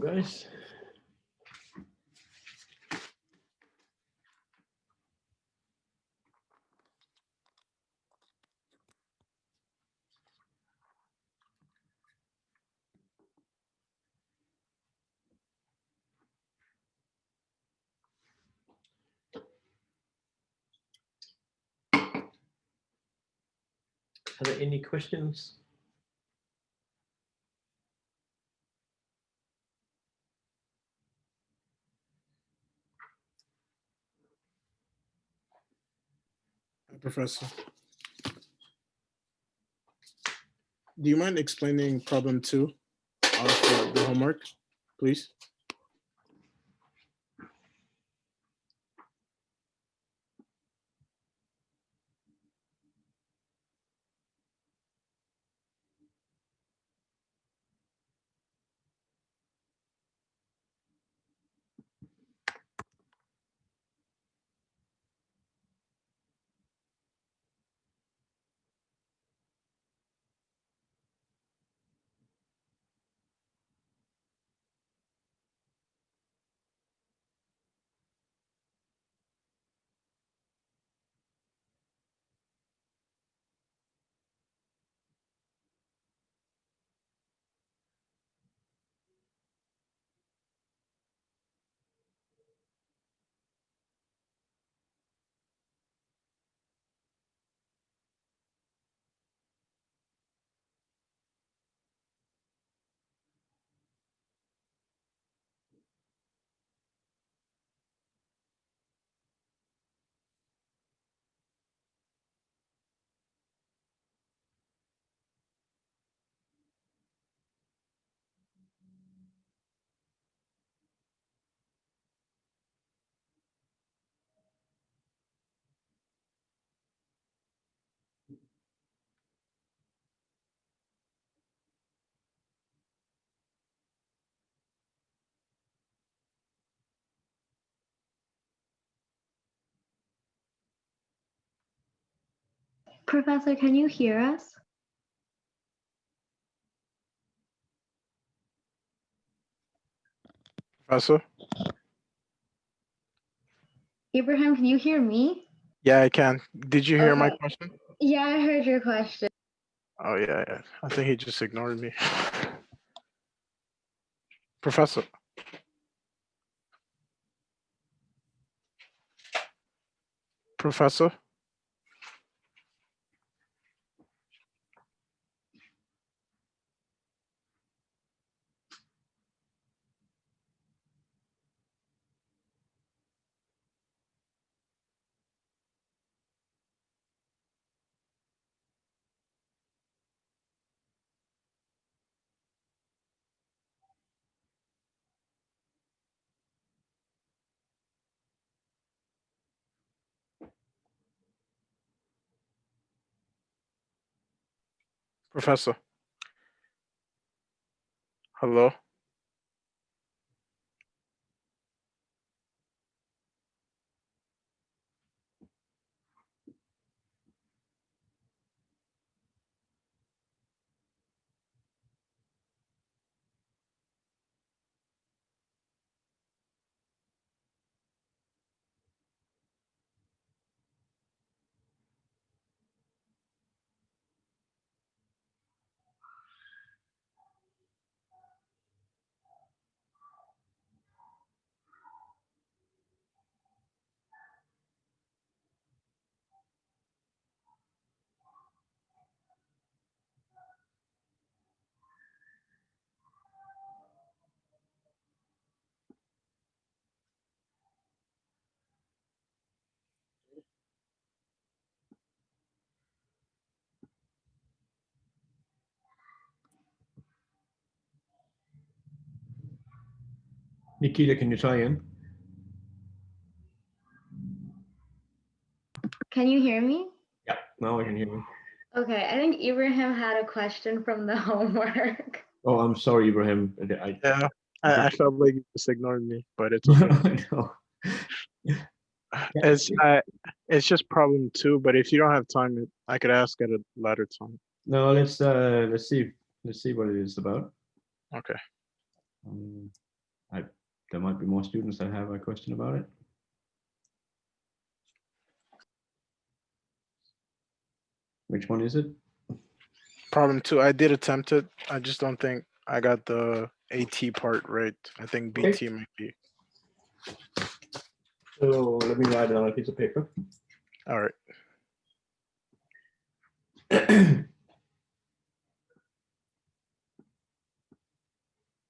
guys. Are there any questions? Professor, do you mind explaining problem 2 of the homework, please? Professor, can you hear us? Professor? Abraham, can you hear me? Yeah, I can. Did you hear my Okay. question? Yeah, I heard your question. Oh, yeah. I think he just ignored me. Professor? Professor? Professor? Hello? Nikita, can you try again? Can you hear me? Yeah, now I can hear you. Okay, I think Abraham had a question from the homework. Oh, I'm sorry, Ibrahim. Yeah, I felt like you just ignored me, but it's okay. No. It's just problem 2, but if you don't have time, I could ask at a later time. No, let's see what it is about. Okay. there might be more students that have a question about it. Which one is it? Problem 2, I did attempt it. I just don't think I got the AT part right. I think BT might be. So let me write it on a piece of paper. All right.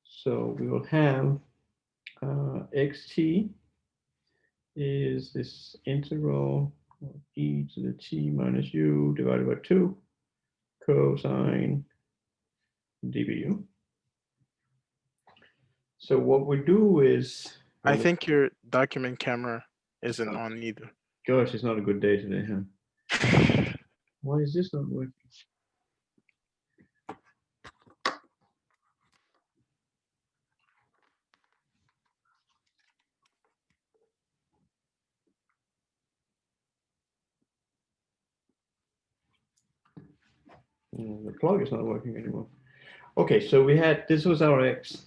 So we will have xt is this integral of e to the t minus u divided by 2 cosine dbu. So what we do is, I think your document camera isn't Oh. on either. gosh, it's not a good day today, huh? Why is this not working? The plug is not working anymore. Okay, so we had, this was our x.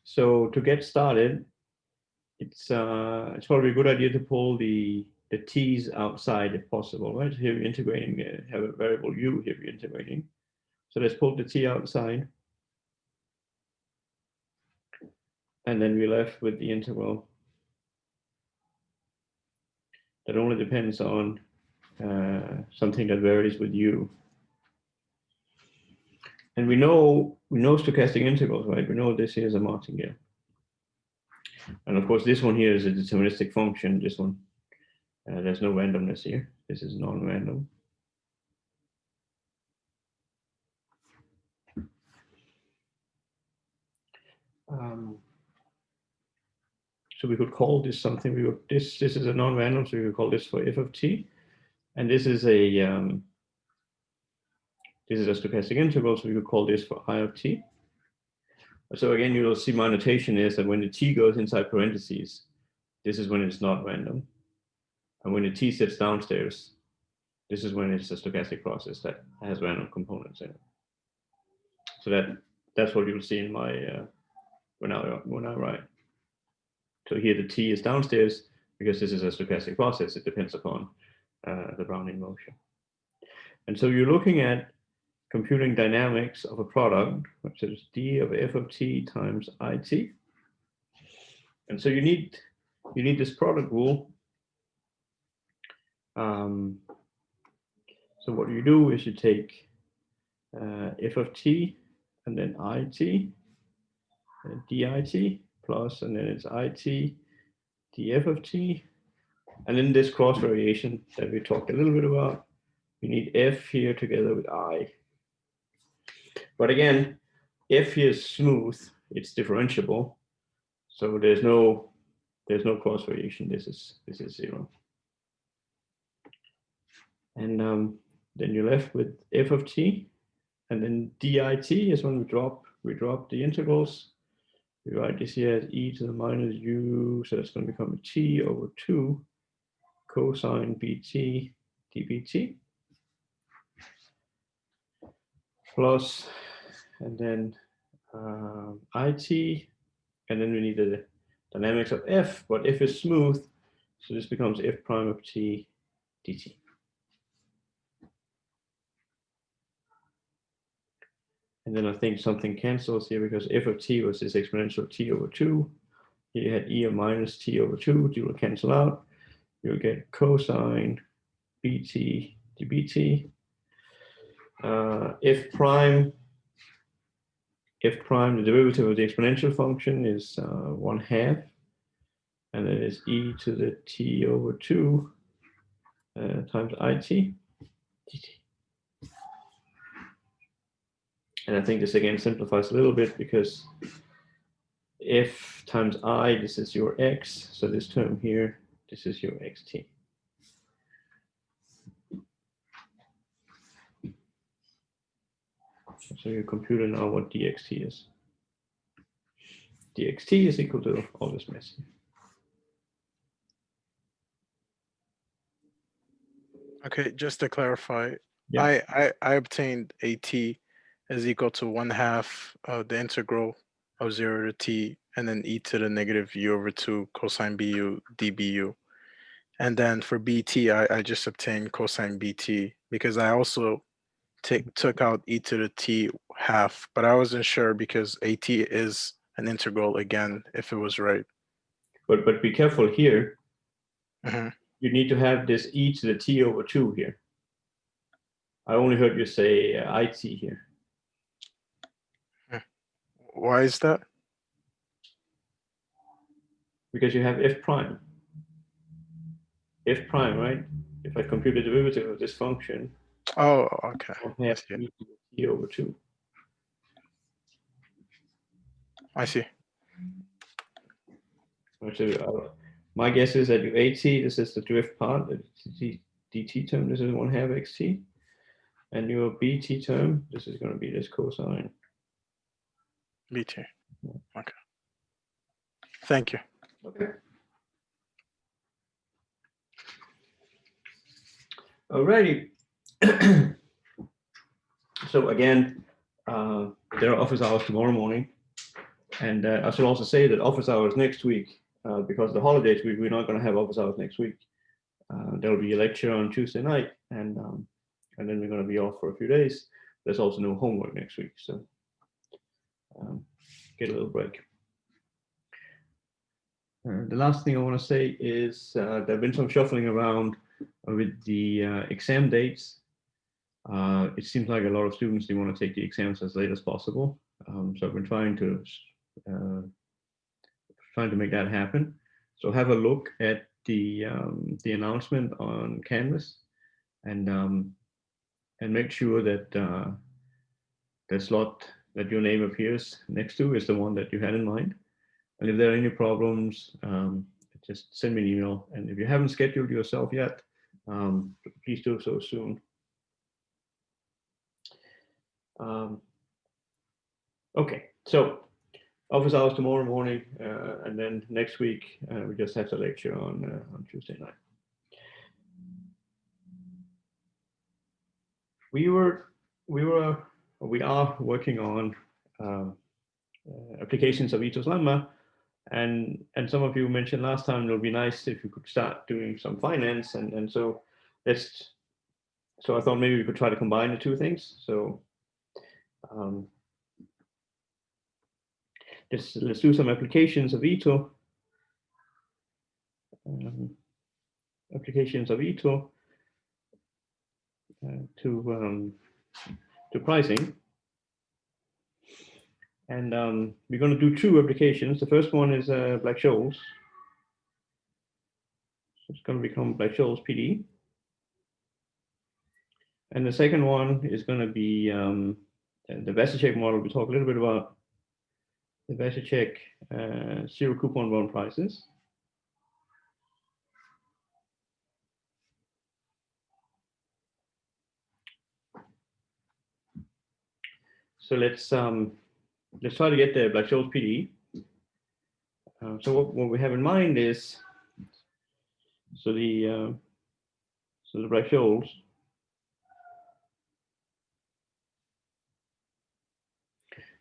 So to get started, it's probably a good idea to pull the t's outside if possible, right? Here we're integrating, have a variable u here we're integrating. So let's pull the t outside. And then we're left with the integral that only depends on something that varies with u. And we know stochastic integrals, right? We know this here is a martingale. And of course, this one here is a deterministic function. This one, there's no randomness here. This is non-random. So we could call this something. We would, this is a non-random, so we could call this for f of t. And this is a stochastic integral, so we could call this for I of t. So again, you'll see my notation is that when the t goes inside parentheses, this is when it's not random. And when the t sits downstairs, this is when it's a stochastic process that has random components in it. So that's what you'll see in my when I write. So here the t is downstairs because this is a stochastic process. It depends upon the Brownian motion. And so you're looking at computing dynamics of a product, which is d of f of t times it. And so you need this product rule. So what you do is you take f of t and then it, and dit plus, and then it's it df of t. And then this cross variation that we talked a little bit about, you need f here together with I. But again, f here is smooth, it's differentiable. So there's no cross variation. This is 0. And then you're left with f of t, and then dit is when we drop the integrals. We write this here as e to the minus u, so that's going to become a t over 2 cosine bt dbt plus, and then it, and then we need the dynamics of f, but f is smooth, so this becomes f prime of t dt. And then I think something cancels here because f of t was this exponential t over 2. Here you had e of minus t over 2. You will cancel out. You'll get cosine bt dbt. F prime, the derivative of the exponential function is 1/2. And then it's e to the t over 2 times it dt. And I think this again simplifies a little bit because f times I, this is your x, so this term here, this is your xt. So you compute now what dxt is. dxt is equal to all this mess here. Okay, just to clarify, Yeah. I obtained AT is equal to 1/2 of the integral of 0 to t and then e to the negative u over 2 cosine bu dbu. And then for bt, I just obtained cosine bt because I also took out e to the t half, but I wasn't sure because at is an integral again, if it was right. But be careful here. Mhm. You need to have this e to the t over 2 here. I only heard you say it here. Why is that? Because you have f prime. F prime, right? If I compute the derivative of this function, Oh, okay. I'll have see. e to the t over 2. I see. So, my guess is that your AT, this is the drift part, the dt term, this is 1/2 xt. And your bt term, this is going to be this cosine. bt. Okay. Thank you. Okay. Alrighty. So again, there are office hours tomorrow morning. And I should also say that office hours next week, because of the holidays, we're not going to have office hours next week. There'll be a lecture on Tuesday night, and then we're going to be off for a few days. There's also no homework next week, so get a little break. The last thing I want to say is there have been some shuffling around with the exam dates. It seems like a lot of students, they want to take the exams as late as possible. So I've been trying to make that happen. So have a look at the announcement on Canvas, and make sure that the slot that your name appears next to is the one that you had in mind. And if there are any problems, just send me an email. And if you haven't scheduled yourself yet, please do so soon. Okay, so office hours tomorrow morning, and then next week we just have the lecture on Tuesday night. We are working on applications of Ito's lemma, and some of you mentioned last time it would be nice if you could start doing some finance, and so I thought maybe we could try to combine the two things. So let's do some applications of Ito. Applications of Ito to pricing. And we're going to do two applications. The first one is Black-Scholes. So it's going to become Black-Scholes PD. And the second one is going to be the Vasicek model. We talk a little bit about the Vasicek zero coupon bond prices. So let's try to get the Black-Scholes PD. So what we have in mind is the Black-Scholes.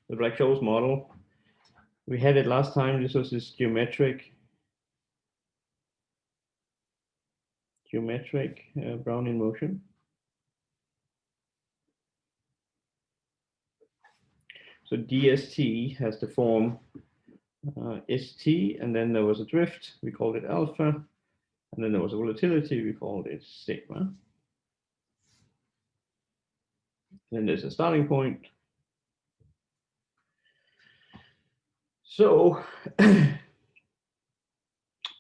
The Black-Scholes model. We had it last time. This was this geometric Brownian motion. So DST has the form ST, and then there was a drift, we called it alpha, and then there was a volatility, we called it sigma. Then there's a starting point. So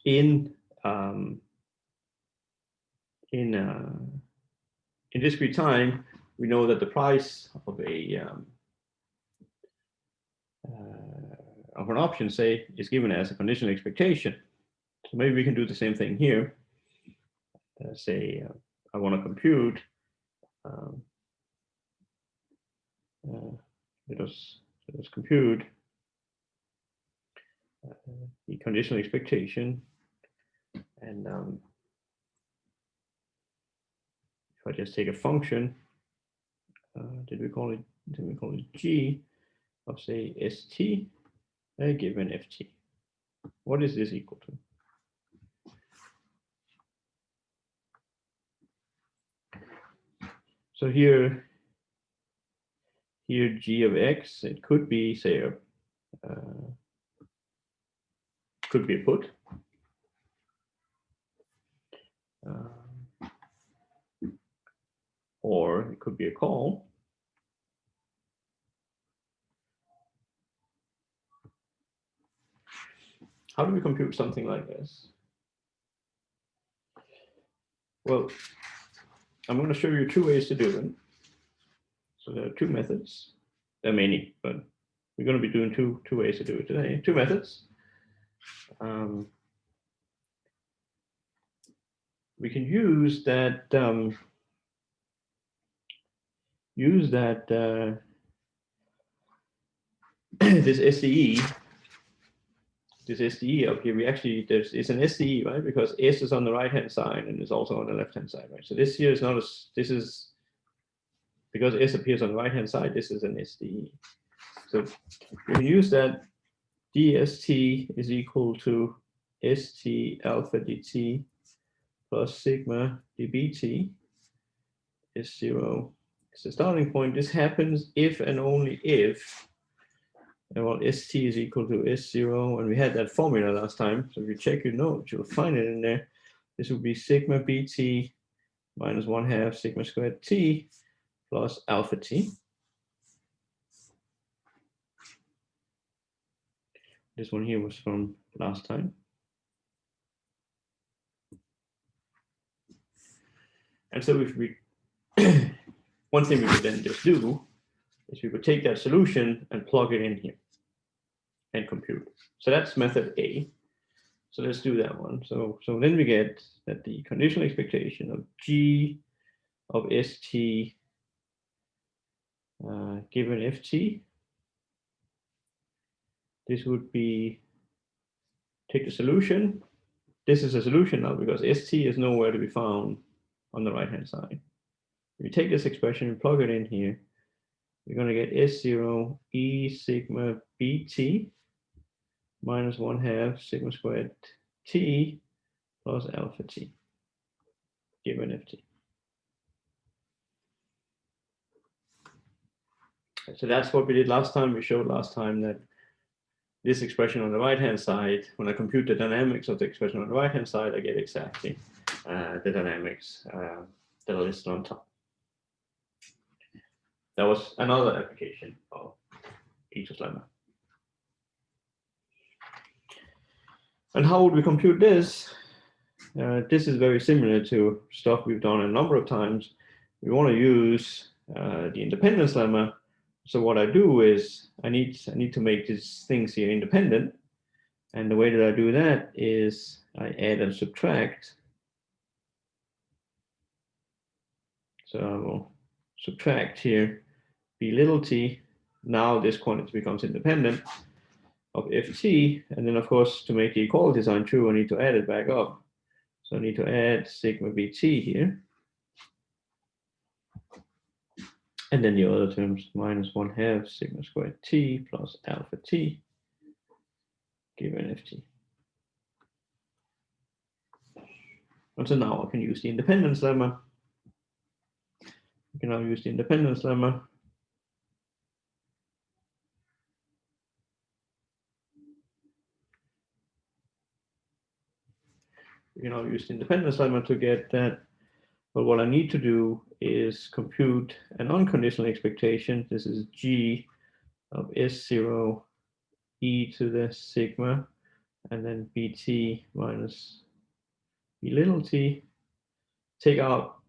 in discrete time, we know that the price of an option, say, is given as a conditional expectation. So maybe we can do the same thing here. Say I want to compute. Let us compute the conditional expectation, and if I just take a function, did we call it G of say ST, given ft. What is this equal to? So here g of x, it could be, say, could be a put. Or it could be a call. How do we compute something like this? Well, I'm going to show you two ways to do it. So there are two methods. There are many, but we're going to be doing two ways to do it today. Two methods. We can use that this SDE up here. We actually it's an SDE, right? Because S is on the right hand side and is also on the left hand side, right? So this here is not this is because S appears on the right hand side. This is an SDE. So we can use that dst is equal to st alpha dt plus sigma dbt is 0. It's the starting point. This happens if and only if, and well, st is equal to s0, and we had that formula last time. So if you check your notes, you'll find it in there. This would be sigma bt minus 1/2 sigma squared t plus alpha t. This one here was from last time. And so if we, one thing we could then just do is we would take that solution and plug it in here and compute. So that's method A. So let's do that one. So then we get that the conditional expectation of G of ST given FT, this would be, take the solution. This is a solution now because ST is nowhere to be found on the right hand side. If you take this expression and plug it in here, you're going to get S0 E sigma BT minus 1/2 sigma squared T plus alpha T given FT. So that's what we did last time. We showed last time that this expression on the right hand side, when I compute the dynamics of the expression on the right hand side, I get exactly the dynamics that are listed on top. That was another application of Ethos lemma. And how would we compute this? This is very similar to stuff we've done a number of times. We want to use the independence lemma. So what I do is I need to make these things here independent. And the way that I do that is I add and subtract. So I will subtract here b little t. Now this quantity becomes independent of ft. And then of course, to make the equality sign true, I need to add it back up. So I need to add sigma bt here. And then the other terms, minus 1/2 sigma squared t plus alpha t given ft. And so now I can use the independence lemma. I can now use the independence lemma. We can now use the independence lemma to get that. But what I need to do is compute an unconditional expectation. This is G of S0 e to the sigma, and then bt minus b little t. Take out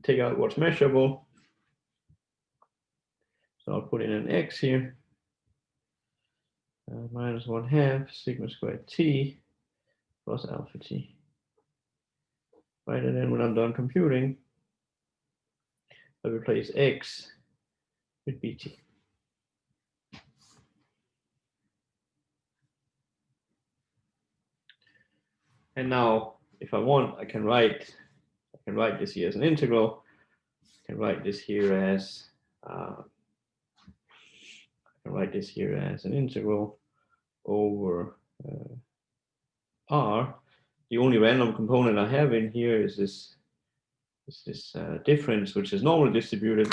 what's measurable. So I'll put in an x here. Minus 1/2 sigma squared t plus alpha t. Right, and then when I'm done computing, I replace x with bt. And now, if I want, I can write this here as an integral. I can write this here as an integral over R. The only random component I have in here is this difference, which is normally distributed.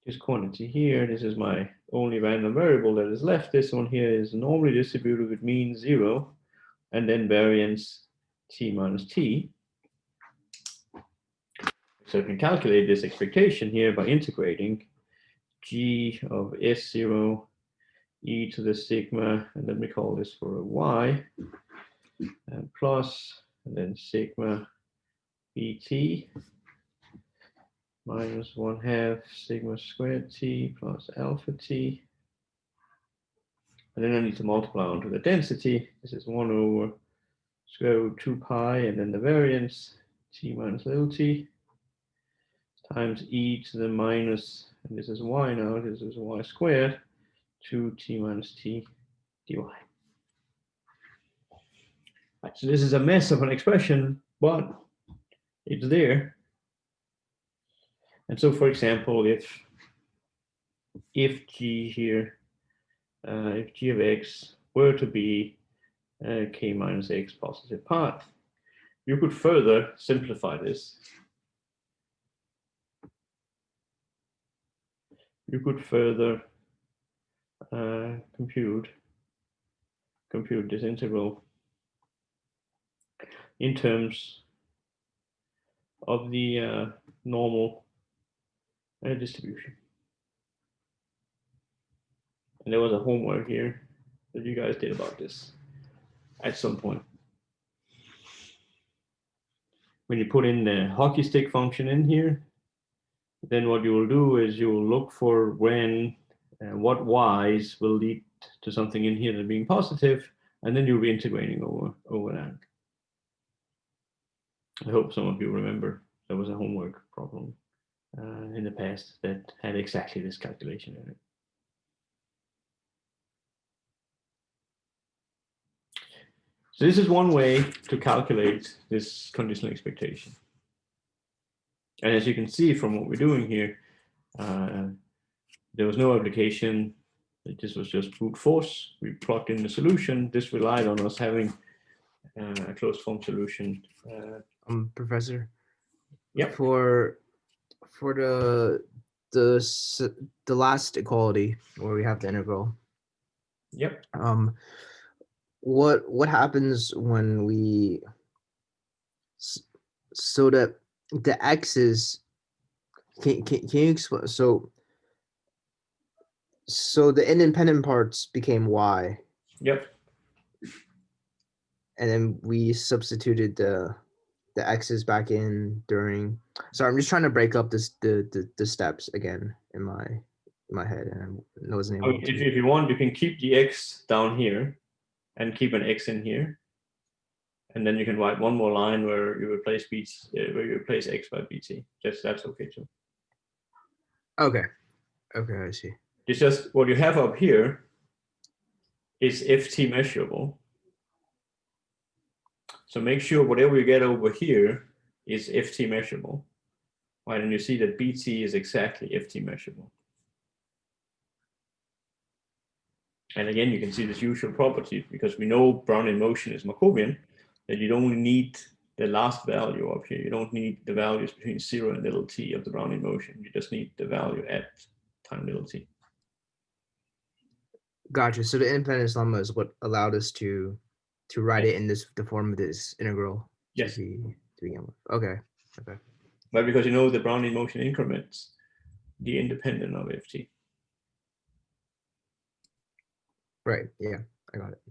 This quantity here, this is my only random variable that is left. This one here is normally distributed with mean 0, and then variance t minus t. So I can calculate this expectation here by integrating g of S0 e to the sigma, and let me call this for a y, and plus, and then sigma bt minus 1/2 sigma squared t plus alpha t. And then I need to multiply onto the density. This is 1 over square root 2 pi, and then the variance t minus little t times e to the minus, and this is y now, this is y squared, 2t minus t dy. Right, so this is a mess of an expression, but it's there. And so, for example, if g here, if g of x were to be k minus x positive part, you could further simplify this. You could further compute this integral in terms of the normal distribution. And there was a homework here that you guys did about this at some point. When you put in the hockey stick function in here, then what you will do is you will look for when what y's will lead to something in here that being positive, and then you'll be integrating over that. I hope some of you remember there was a homework problem in the past that had exactly this calculation in it. So this is one way to calculate this conditional expectation. And as you can see from what we're doing here, there was no application. This was just brute force. We plugged in the solution. This relied on us having a closed form solution. Professor. Yep. For the last equality where we have the integral. Yep. What happens when we so that the x's can you explain so the independent parts became y. Yep. And then we substituted the x's back in during. Sorry, I'm just trying to break up the steps again in my head, and I wasn't able to. If you want, you can keep the x down here and keep an x in here, and then you can write one more line where you replace x by bt. That's okay too. Okay, I see. It's just what you have up here is ft measurable. So make sure whatever you get over here is ft measurable, right? And you see that bt is exactly ft measurable. And again, you can see this usual property because we know Brownian motion is Markovian, that you don't need the last value up here. You don't need the values between 0 and little t of the Brownian motion. You just need the value at time little t. Gotcha. So the independence lemma is what allowed us to write it in the form of this integral. Yes. To begin with. Okay. But because you know the Brownian motion increments the independent of ft. Right. Yeah, I got it.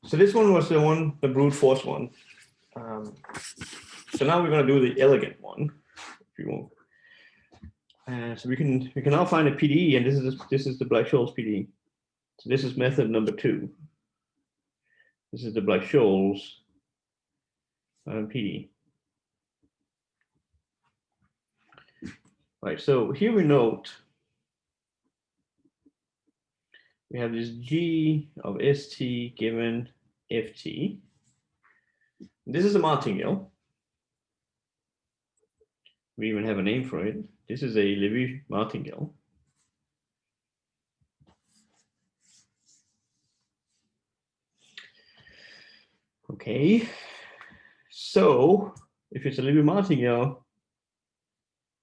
So this one was the brute force one. So now we're going to do the elegant one, if you want. So we can now find a PDE, and this is the Black-Scholes PDE. So this is method number 2. This is the Black-Scholes PDE. Right. So here we note we have this g of st given ft. This is a martingale. We even have a name for it. This is a Levy martingale. Okay, so if it's a Levy martingale,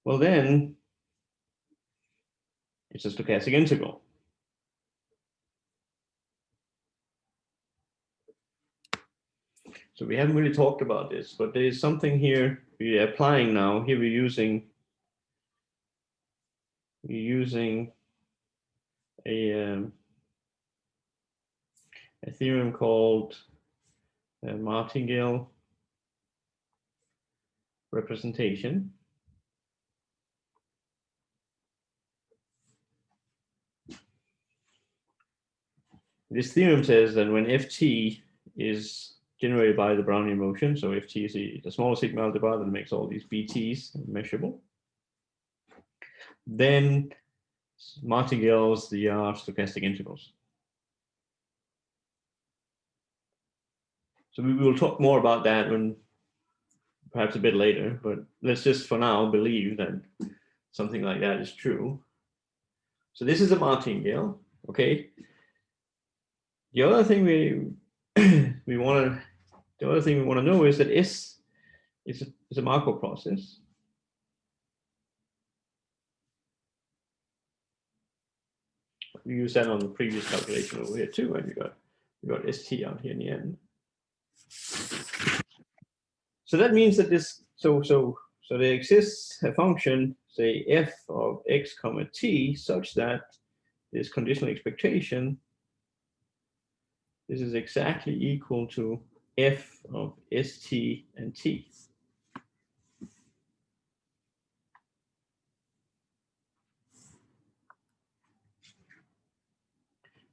well then it's a stochastic integral. So we haven't really talked about this, but there is something here we're applying now. Here we're using a theorem called martingale representation. This theorem says that when ft is generated by the Brownian motion, so ft is the smallest sigma algebra that makes all these bt's measurable, then martingales are stochastic integrals. So we will talk more about that when perhaps a bit later, but let's just for now believe that something like that is true. So this is a martingale, okay? The other thing we want to know is that S is a Markov process. We use that on the previous calculation over here too, and we got ST out here in the end. So that means that so there exists a function, say f of x comma t, such that this conditional expectation, this is exactly equal to f of st and t.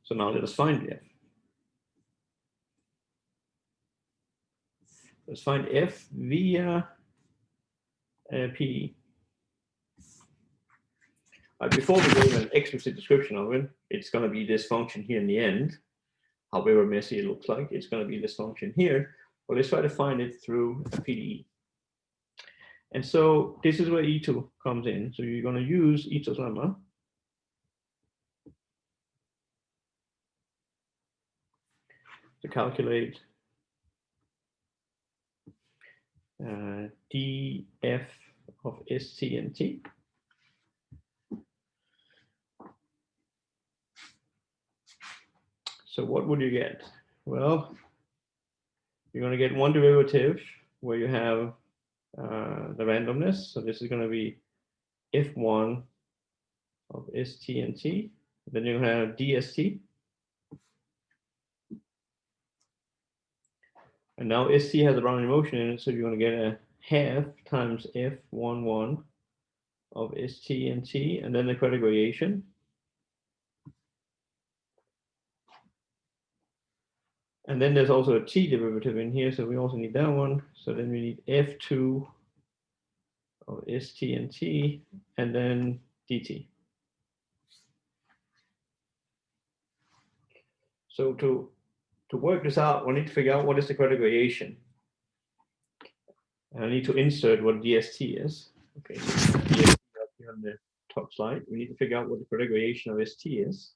So now let us find f. Let's find f via p. Before we give an explicit description of it, it's going to be this function here in the end. However messy it looks like, it's going to be this function here. But let's try to find it through a PDE. And so this is where E2 comes in. So you're going to use Ito's lemma to calculate df of st and t. So what would you get? Well, you're going to get one derivative where you have the randomness. So this is going to be f1 of st and t. Then you have dst. And now st has a Brownian motion in it, so you're going to get a half times f11 of st and t, and then the credit gradation. And then there's also a t derivative in here, so we also need that one. So then we need f2 of st and t, and then dt. So to work this out, we need to figure out what is the credit gradation. And I need to insert what dst is. Okay, so dst up here on the top slide. We need to figure out what the credit gradation of st is.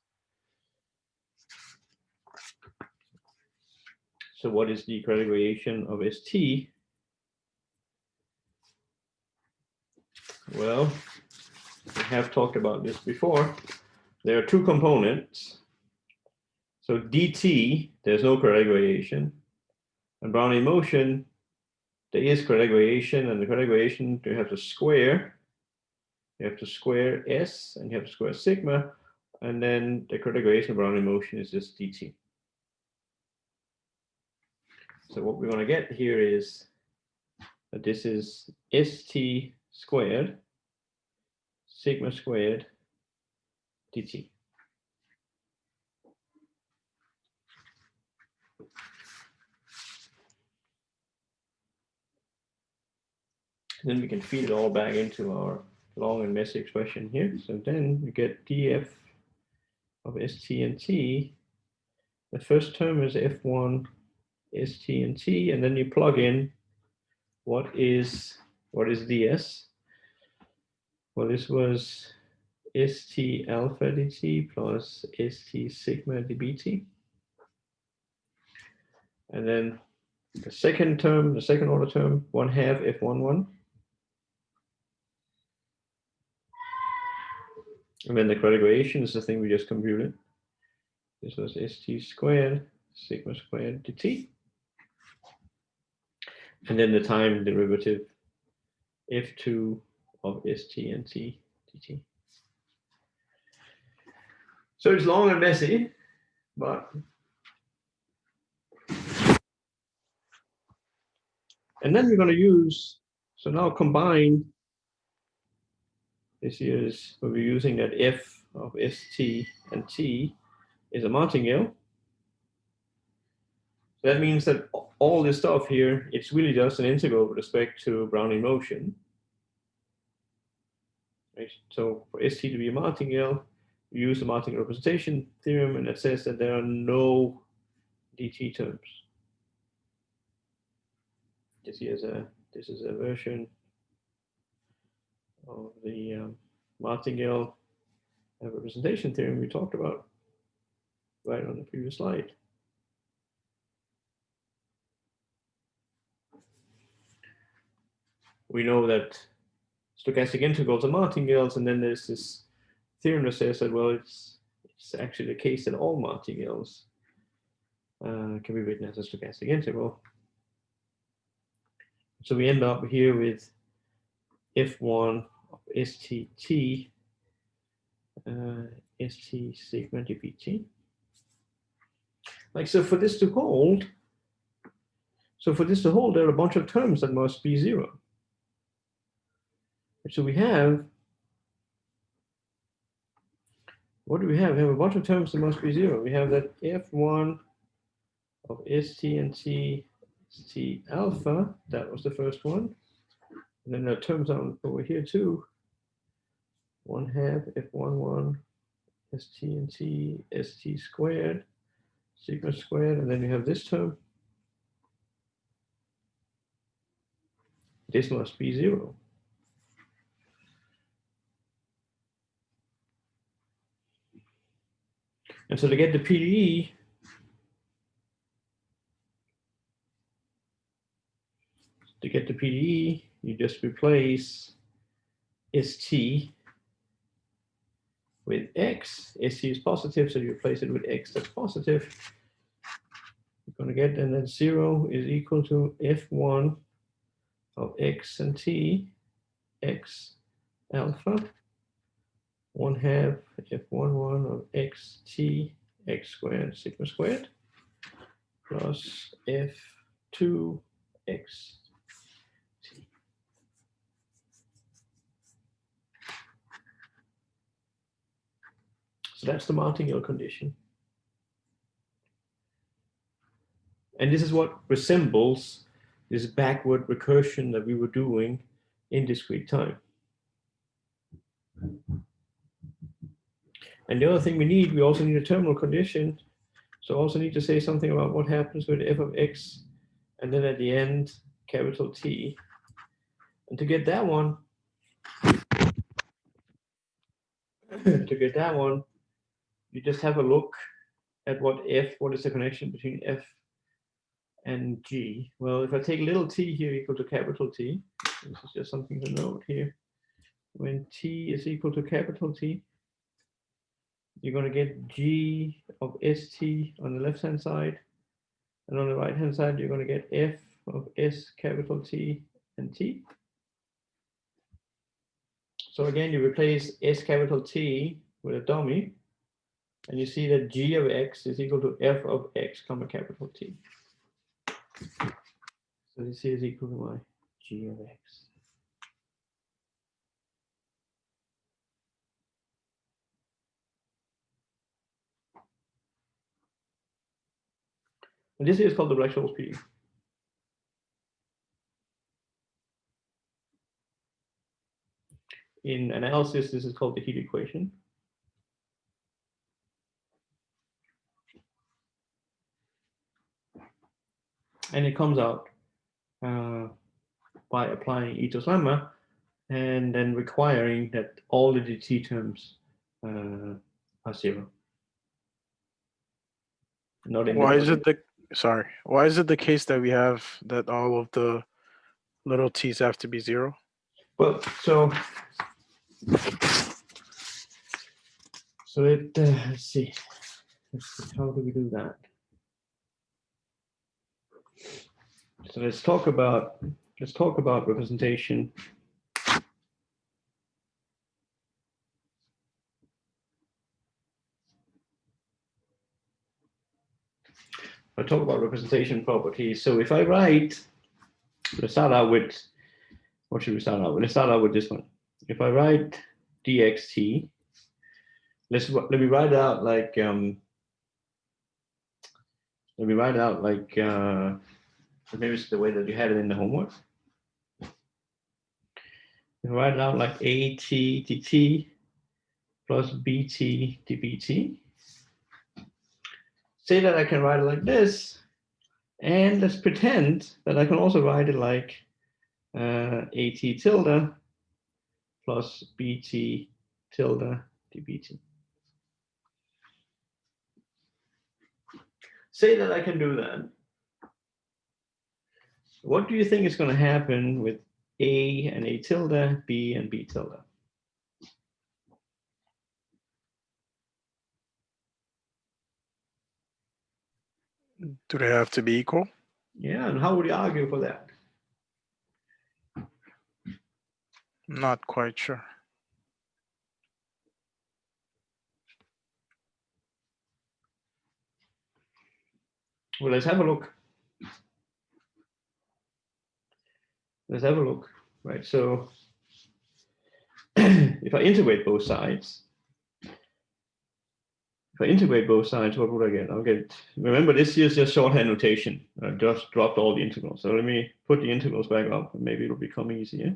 So what is the credit gradation of st? Well, we have talked about this before. There are two components. So dt, there's no credit gradation. And Brownian motion, there is credit gradation, and the credit gradation you have to square. You have to square s, and you have to square sigma, and then the credit gradation of Brownian motion is just dt. So what we're going to get here is that this is st squared, sigma squared, dt. Then we can feed it all back into our long and messy expression here. So then we get df of st and t. The first term is f1 st and t, and then you plug in what is ds. Well, this was st alpha dt plus st sigma dbt. And then the second term, the second order term, 1/2 f11. And then the graduation is the thing we just computed. This was st squared sigma squared dt. And then the time derivative f2 of st and t dt. So it's long and messy, but and then we're going to use, so now combine, this is where we're using that f of st and t is a martingale. So that means that all this stuff here, it's really just an integral with respect to Brownian motion. Right? So for st to be a martingale, you use the martingale representation theorem, and it says that there are no dt terms. This is a version of the martingale representation theorem we talked about right on the previous slide. We know that stochastic integrals are martingales, and then there's this theorem that says that, well, it's actually the case that all martingales can be written as a stochastic integral. So we end up here with f1 of st sigma dbt. Like, so for this to hold, there are a bunch of terms that must be 0. So we have, what do we have? We have a bunch of terms that must be 0. We have that f1 of st and t, st alpha, that was the first one. And then there are terms on over here too. 1/2 f11 st and t, st squared, sigma squared, and then you have this term. This must be 0. And so to get the PDE, you just replace st with x. St is positive, so you replace it with x that's positive. You're going to get, and then 0 is equal to f1 of x and t, x alpha, 1/2 f11 of x t, x squared, sigma squared, plus f2 x t. So that's the martingale condition. And this is what resembles this backward recursion that we were doing in discrete time. And the other thing we also need a terminal condition. So also need to say something about what happens with f of x, and then at the end, capital T. And to get that one, you just have a look at what is the connection between f and g. Well, if I take little t here equal to capital T, this is just something to note here. When t is equal to capital T, you're going to get g of st on the left-hand side, and on the right-hand side, you're going to get f of s capital T and t. So again, you replace s capital T with a dummy, and you see that g of x is equal to f of x comma capital T. So this is equal to my g of x. And this is called the Black-Scholes PDE. In analysis, this is called the heat equation. And it comes out by applying Ito's lemma. and then requiring that all the dt terms are 0. Not in Why is it why is it the case that we have that all of the little t's have to be 0? well, so let's see. How do we do that? So let's talk about representation. I talk about representation properties. So if I write, let's start out with, what should we start out with? Let's start out with this one. If I write dxt, let me write it out like maybe it's the way that you had it in the homework. You write it out like at dt plus bt dbt. Say that I can write it like this, and let's pretend that I can also write it like at tilde plus bt tilde dbt. Say that I can do that. What do you think is going to happen with a and a tilde, b and b tilde? Do they have to be equal? Yeah, and how would you argue for that? Not quite sure. Well, let's have a look. Let's have a look, right? So if I integrate both sides, what would I get? I'll get, remember this is just shorthand notation. I just dropped all the integrals. So let me put the integrals back up and maybe it'll become easier.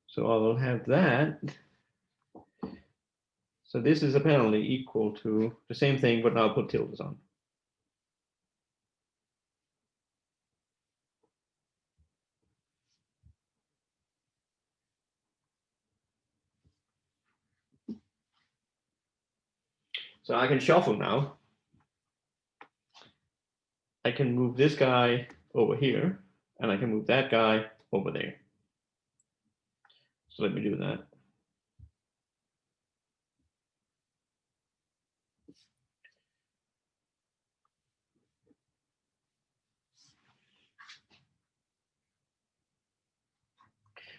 So I will have that. So this is apparently equal to the same thing, but now put tildes on. So I can shuffle now. I can move this guy over here, and I can move that guy over there. So let me do that.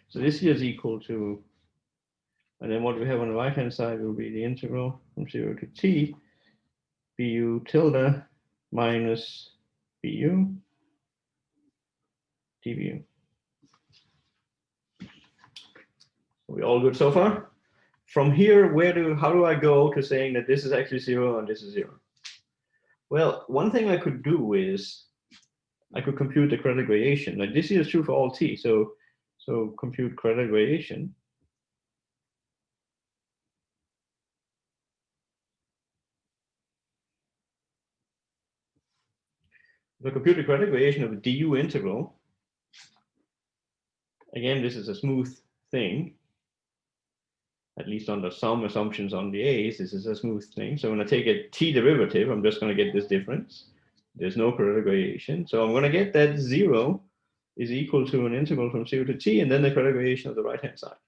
So this here is equal to, and then what we have on the right-hand side will be the integral from 0 to t, bu tilde minus bu dbu. Are we all good so far? From here, how do I go to saying that this is actually 0 and this is 0? Well, one thing I could do is I could compute the credit gradation. Like this is true for all t. So compute credit gradation. The compute the credit gradation of a du integral. Again, this is a smooth thing. At least under some assumptions on the a's, this is a smooth thing. So when I take a t derivative, I'm just going to get this difference. There's no credit gradation. So I'm going to get that 0 is equal to an integral from 0 to t, and then the credit gradation of the right-hand side.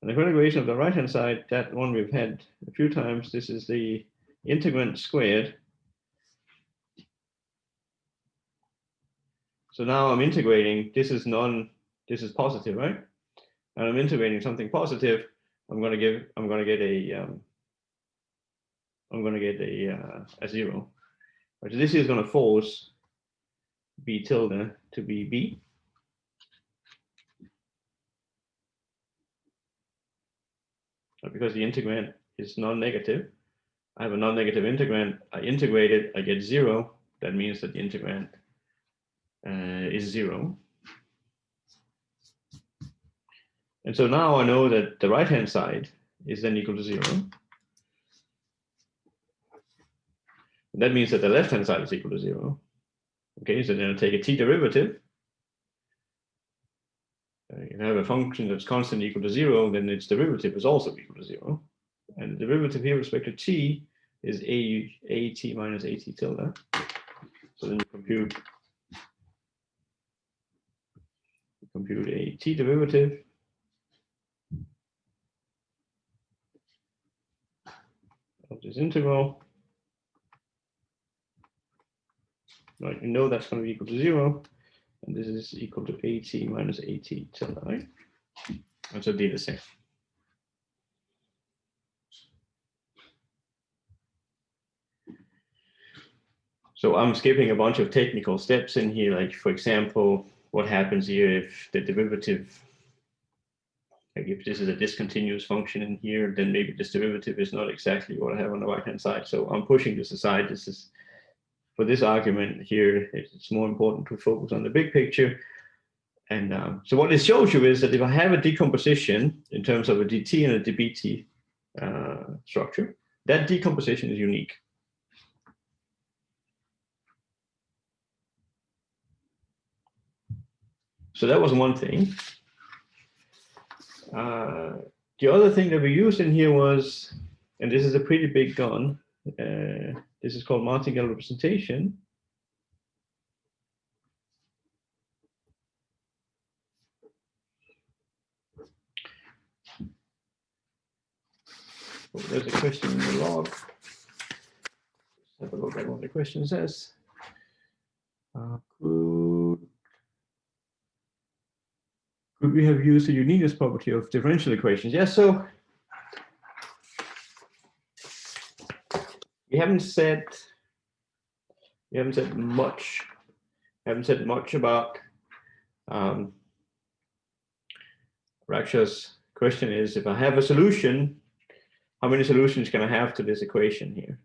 And the credit gradation of the right-hand side, that one we've had a few times, this is the integrand squared. So now I'm integrating, this is positive, right? And I'm integrating something positive. I'm going to get a 0. Right, so this is going to force b tilde to be b. Because the integrand is non-negative, I have a non-negative integrand. I integrate it, I get 0. That means that the integrand is 0. And so now I know that the right-hand side is then equal to 0. And that means that the left-hand side is equal to 0. Okay, so then I take a t derivative. You have a function that's constant equal to 0, then its derivative is also equal to 0. And the derivative here with respect to t is at minus at tilde. So then you compute a t derivative of this integral. Right, you know that's going to be equal to 0. And this is equal to at minus at tilde, right? And so d the same. So I'm skipping a bunch of technical steps in here, like for example, what happens here if the derivative, like if this is a discontinuous function in here, then maybe this derivative is not exactly what I have on the right-hand side. So I'm pushing this aside. This is, for this argument here, it's more important to focus on the big picture. And so what this shows you is that if I have a decomposition in terms of a dt and a dbt structure, that decomposition is unique. So that was one thing. The other thing that we used in here was, and this is a pretty big gun, this is called martingale representation. Oh, there's a question in the log. Let's have a look at what the question says. Could we have used the uniqueness property of differential equations? Yes, so we haven't said much about Raksha's question is, if I have a solution, how many solutions can I have to this equation here?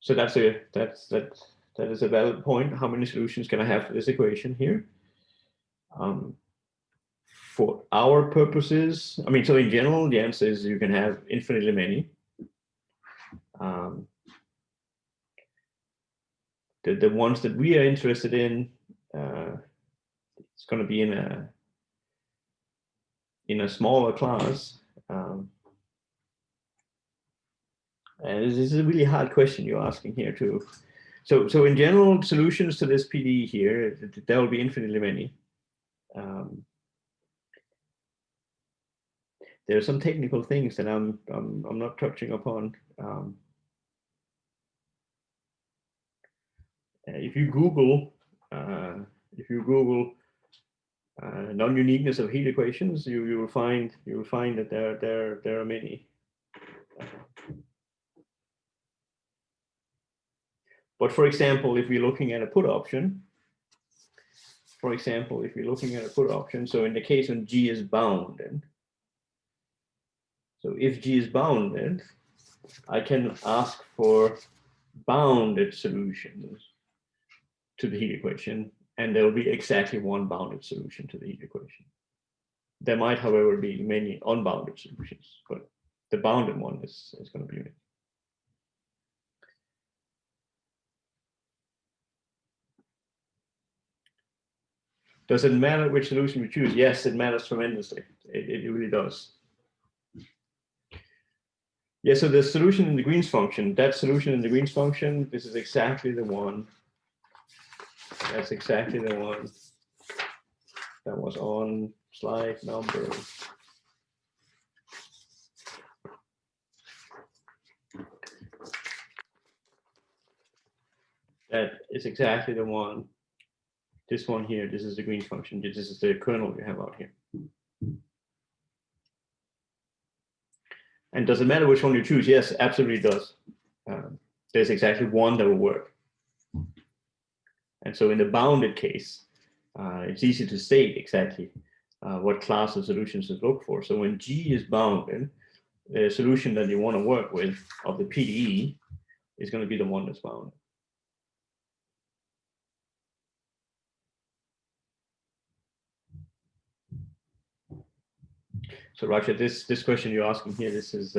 So that is a valid point. How many solutions can I have to this equation here? For our purposes, I mean, so in general, the answer is you can have infinitely many. The ones that we are interested in, it's going to be in a smaller class. And this is a really hard question you're asking here too. So in general, solutions to this PDE here, there will be infinitely many. There are some technical things that I'm not touching upon. If you Google non-uniqueness of heat equations, you will find that there are many. But for example, if we're looking at a put option, so in the case when G is bounded, so if G is bounded, I can ask for bounded solutions to the heat equation, and there will be exactly one bounded solution to the heat equation. There might, however, be many unbounded solutions, but the bounded one is going to be unique. Does it matter which solution we choose? Yes, it matters tremendously. It really does. Yeah, so the solution in the Green's function, that solution in the Green's function, this is exactly the one. That's exactly the one that was on slide number. That is exactly the one. This one here, this is the Green's function. This is the kernel we have out here. And does it matter which one you choose? Yes, absolutely does. There's exactly one that will work. And so in the bounded case, it's easy to state exactly what class of solutions to look for. So when G is bounded, the solution that you want to work with of the PDE is going to be the one that's bounded. So Raksha, this question you're asking here, this is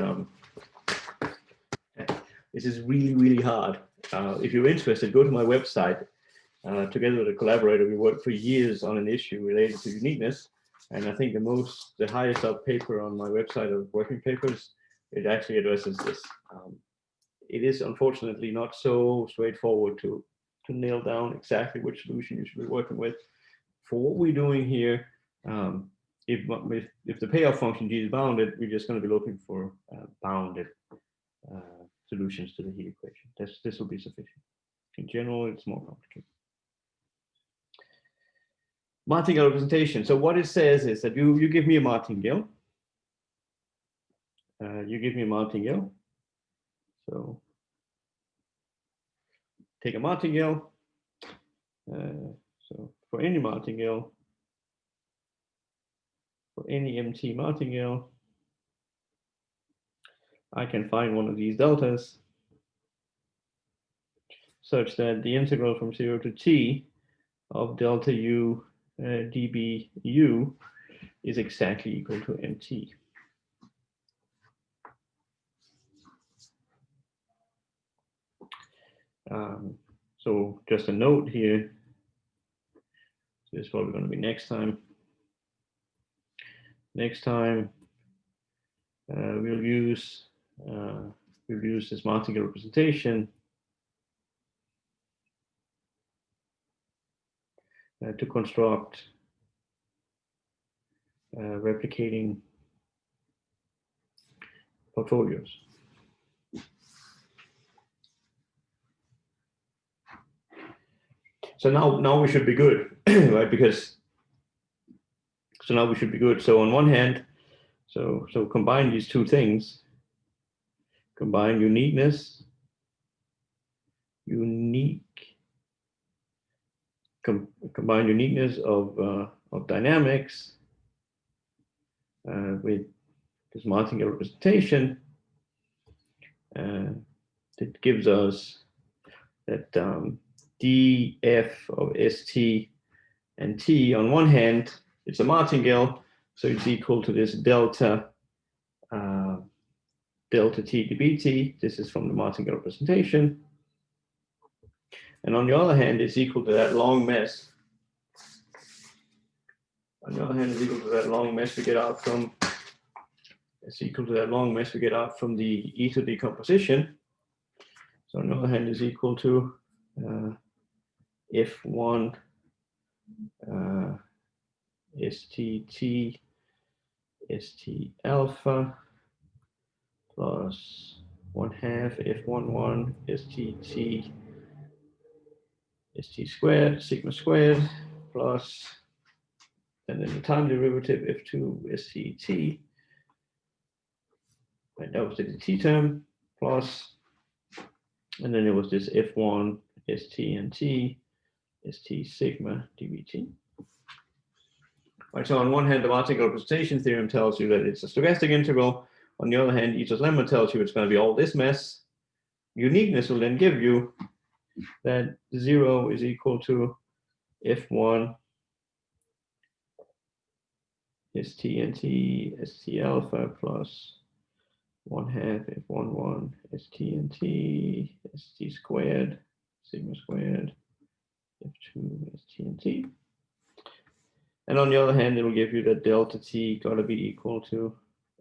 This is really, really hard. If you're interested, go to my website. Together with a collaborator, we worked for years on an issue related to uniqueness. And I think the highest up paper on my website of working papers, it actually addresses this. It is unfortunately not so straightforward to nail down exactly which solution you should be working with. For what we're doing here, if the payoff function G is bounded, we're just going to be looking for bounded solutions to the heat equation. This will be sufficient. In general, it's more complicated. Martingale representation. So what it says is that you give me a martingale. You give me a martingale. So take a martingale. So for any martingale, for any MT martingale, I can find one of these deltas such that the integral from 0 to t of delta u dbu is exactly equal to mt. So just a note here, this is probably going to be next time. Next time we'll use this martingale representation to construct replicating portfolios. So now we should be good, right? Because so now we should be good. So on one hand, so combine these two things. Combine uniqueness, combine uniqueness of dynamics with this martingale representation. It gives us that df of st and t on one hand, it's a martingale, so it's equal to this delta delta t dbt. This is from the martingale representation. And on the other hand, it's equal to that long mess. On the other hand, it's equal to that long mess we get out from. It's equal to that long mess we get out from the ether decomposition. So on the other hand, is equal to F1 STT ST alpha plus 1/2 F11 STT ST squared sigma squared plus, and then the time derivative F2 STT, right, that was the t term, plus, and then it was this F1 ST and T ST sigma dBT. Right, so on one hand, the martingale representation theorem tells you that it's a stochastic integral. On the other hand, Ito's lemma tells you it's going to be all this mess. Uniqueness will then give you that 0 is equal to F1 ST and T ST alpha plus 1/2 F11 ST and T ST squared sigma squared F2 ST and T. And on the other hand, it will give you that delta T got to be equal to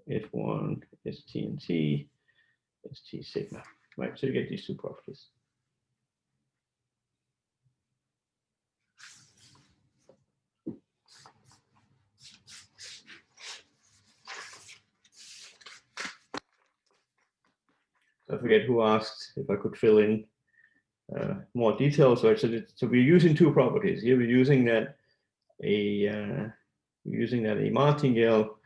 F1 ST and T ST sigma, right? So you get these two properties. I forget who asked if I could fill in more details, right? So we're using two properties here. We're using that a martingale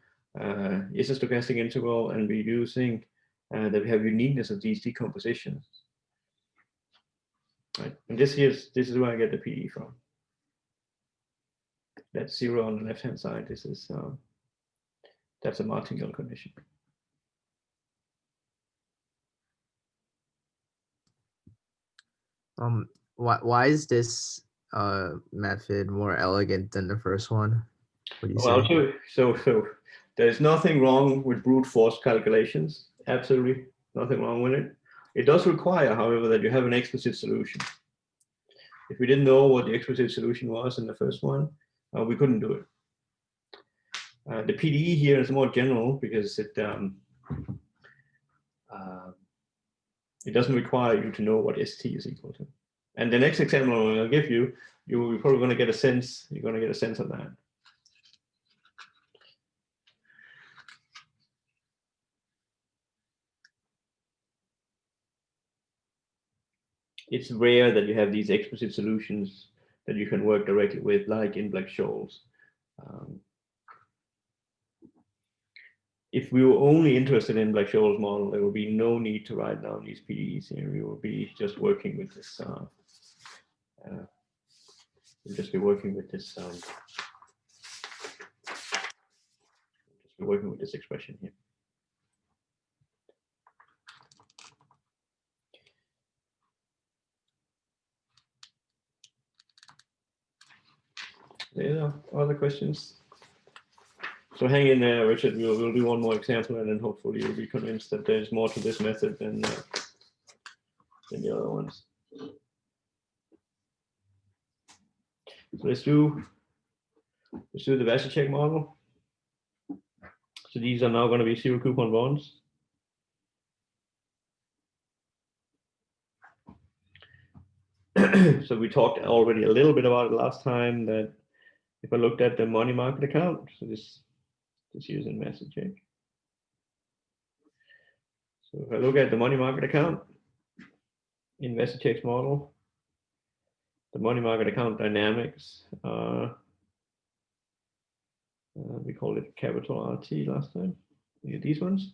is a stochastic integral, and we're using that we have uniqueness of these decompositions. Right, and this is where I get the PE from. That's 0 on the left-hand side. This is that's a martingale condition. Why is this method more elegant than the first one? What do you say? So there's nothing wrong with brute force calculations. Absolutely nothing wrong with it. It does require, however, that you have an explicit solution. If we didn't know what the explicit solution was in the first one, we couldn't do it. The PDE here is more general because it doesn't require you to know what ST is equal to. And the next example I'll give you, you're probably going to get a sense. You're going to get a sense of that. It's rare that you have these explicit solutions that you can work directly with, like in Black-Scholes. If we were only interested in Black-Scholes model, there would be no need to write down these PDEs here. We will be just working with this. We'll just be working with this. Just be working with this expression here. Yeah, other questions? So hang in there, Richard. We'll do one more example, and then hopefully you'll be convinced that there's more to this method than the other ones. So let's do the Vasicek model. So these are now going to be zero coupon bonds. So we talked already a little bit about it last time, that if I looked at the money market account, so this is in Vasicek. So if I look at the money market account in Vasicek's model, the money market account dynamics, we called it capital RT last time. These ones,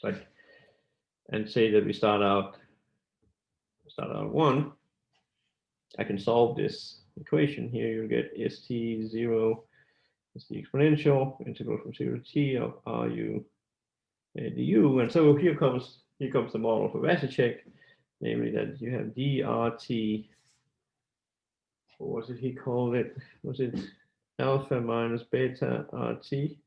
but and say that we start out 1. I can solve this equation here. You'll get ST0 is the exponential integral from 0 to t of RU du. And so here comes the model for Vasicek, namely that you have dRT. What was it he called it? Was it alpha minus beta RT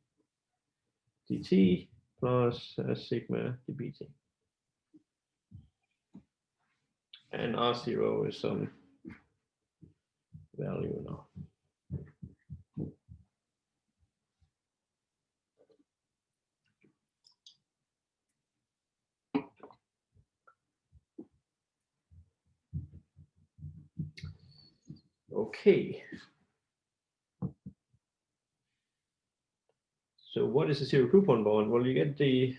dt plus sigma dBt? And R0 is some value now. Okay. So what is a zero coupon bond? Well, you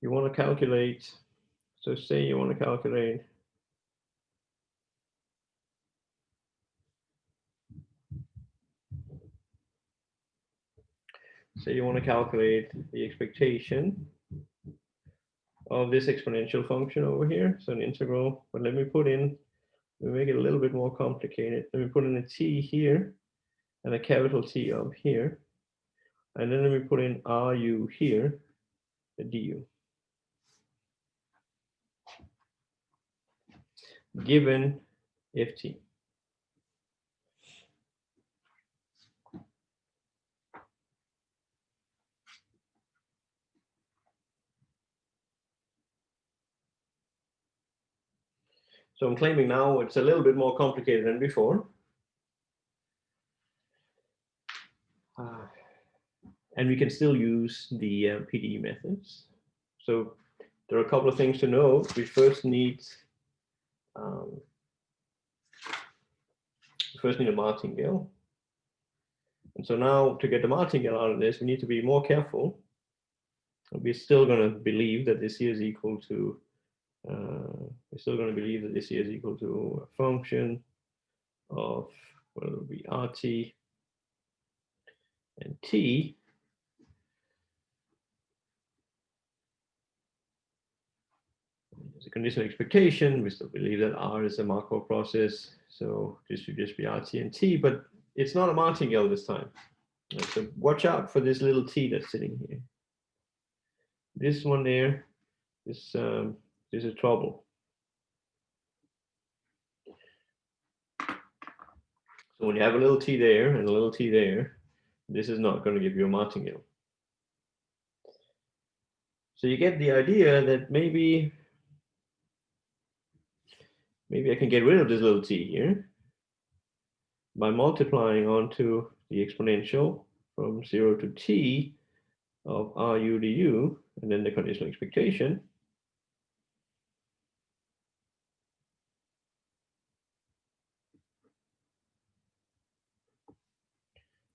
want to calculate. So say you want to calculate the expectation of this exponential function over here. So an integral, but let me make it a little bit more complicated. Let me put in a t here and a capital T up here. And then let me put in RU here, the du. Given ft. So I'm claiming now it's a little bit more complicated than before. And we can still use the PDE methods. So there are a couple of things to know. We first need a martingale. And so now to get the martingale out of this, we need to be more careful. We're still going to believe that this here is equal to a function of, well, it will be RT and T. As a conditional expectation, we still believe that R is a Markov process. So this should just be RT and T, but it's not a martingale this time. So watch out for this little t that's sitting here. This one there, this is trouble. So when you have a little t there and a little t there, this is not going to give you a martingale. So you get the idea that maybe I can get rid of this little t here by multiplying onto the exponential from 0 to t of RU du, and then the conditional expectation.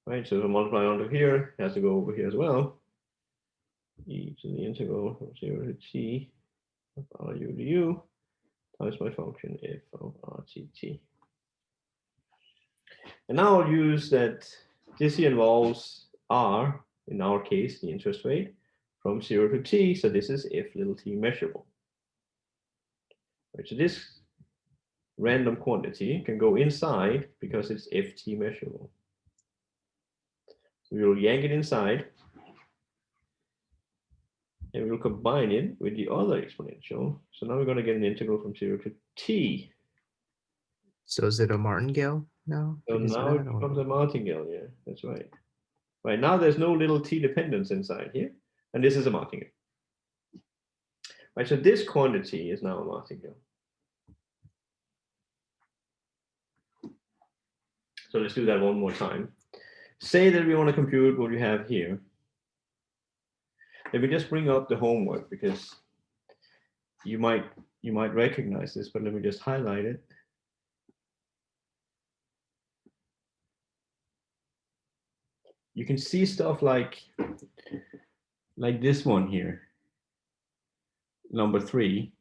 Right, so if I multiply onto here, it has to go over here as well. E to the integral from 0 to t of RU du times my function f of RTT. And now I'll use that this here involves R, in our case, the interest rate, from 0 to t. So this is f little t measurable. Right, so this random quantity can go inside because it's ft measurable. So we will yank it inside, and we will combine it with the other exponential. So now we're going to get an integral from 0 to t. So is it a martingale now? So because of now it that, or- becomes a martingale, yeah, that's right. Right, now there's no little t dependence inside here, and this is a martingale. Right, so this quantity is now a martingale. So let's do that one more time. Say that we want to compute what we have here. Let me just bring up the homework because you might recognize this, but let me just highlight it. You can see stuff like this one here, number 3.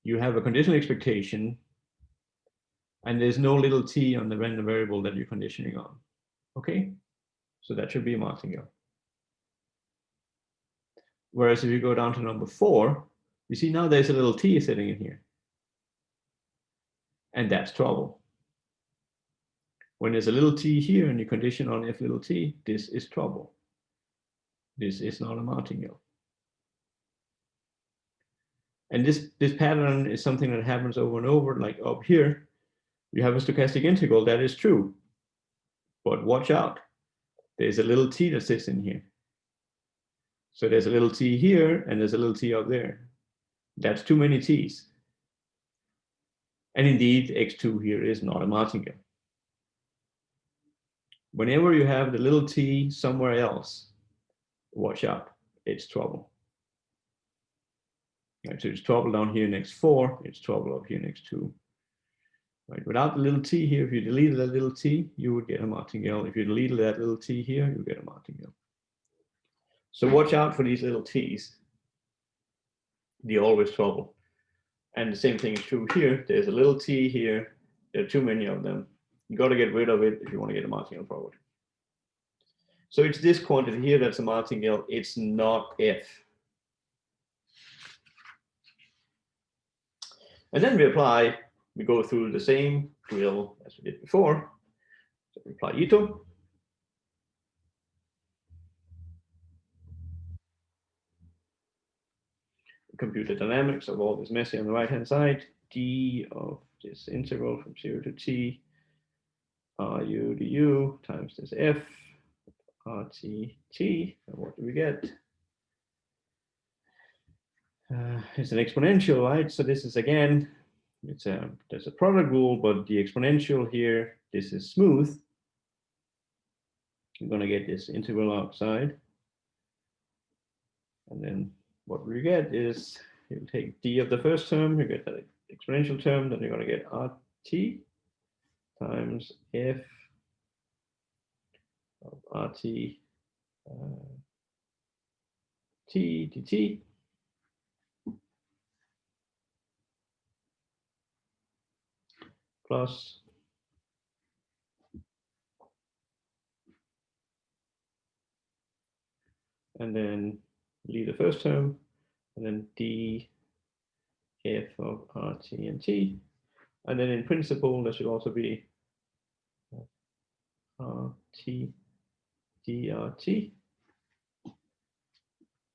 You have a conditional expectation, and there's no little t on the random variable that you're conditioning on. Okay, so that should be a martingale. Whereas if you go down to number 4, you see now there's a little t sitting in here, and that's trouble. When there's a little t here and you condition on f little t, this is trouble. This is not a martingale. And this pattern is something that happens over and over. Like up here, you have a stochastic integral, that is true. But watch out, there's a little t that sits in here. So there's a little t here and there's a little t up there. That's too many t's. And indeed, x2 here is not a martingale. Whenever you have the little t somewhere else, watch out, it's trouble. Right, so it's trouble down here next 4, it's trouble up here next 2. Right, without the little t here, if you deleted that little t, you would get a martingale. If you deleted that little t here, you get a martingale. So watch out for these little t's. They're always trouble. And the same thing is true here. There's a little t here. There are too many of them. You got to get rid of it if you want to get a martingale forward. So it's this quantity here that's a martingale. It's not f. And then we go through the same drill as we did before. So we apply Ito. Compute the dynamics of all this messy on the right-hand side. D of this integral from 0 to t RU du times this f RTT. And what do we get? It's an exponential, right? So this is again, there's a product rule, but the exponential here, this is smooth. You're going to get this integral outside. And then what we get is you take d of the first term, you get that exponential term, then you're going to get RT times f of RT t dt plus and then leave the first term, and then d f of RT and t. And then in principle, there should also be RT dRT.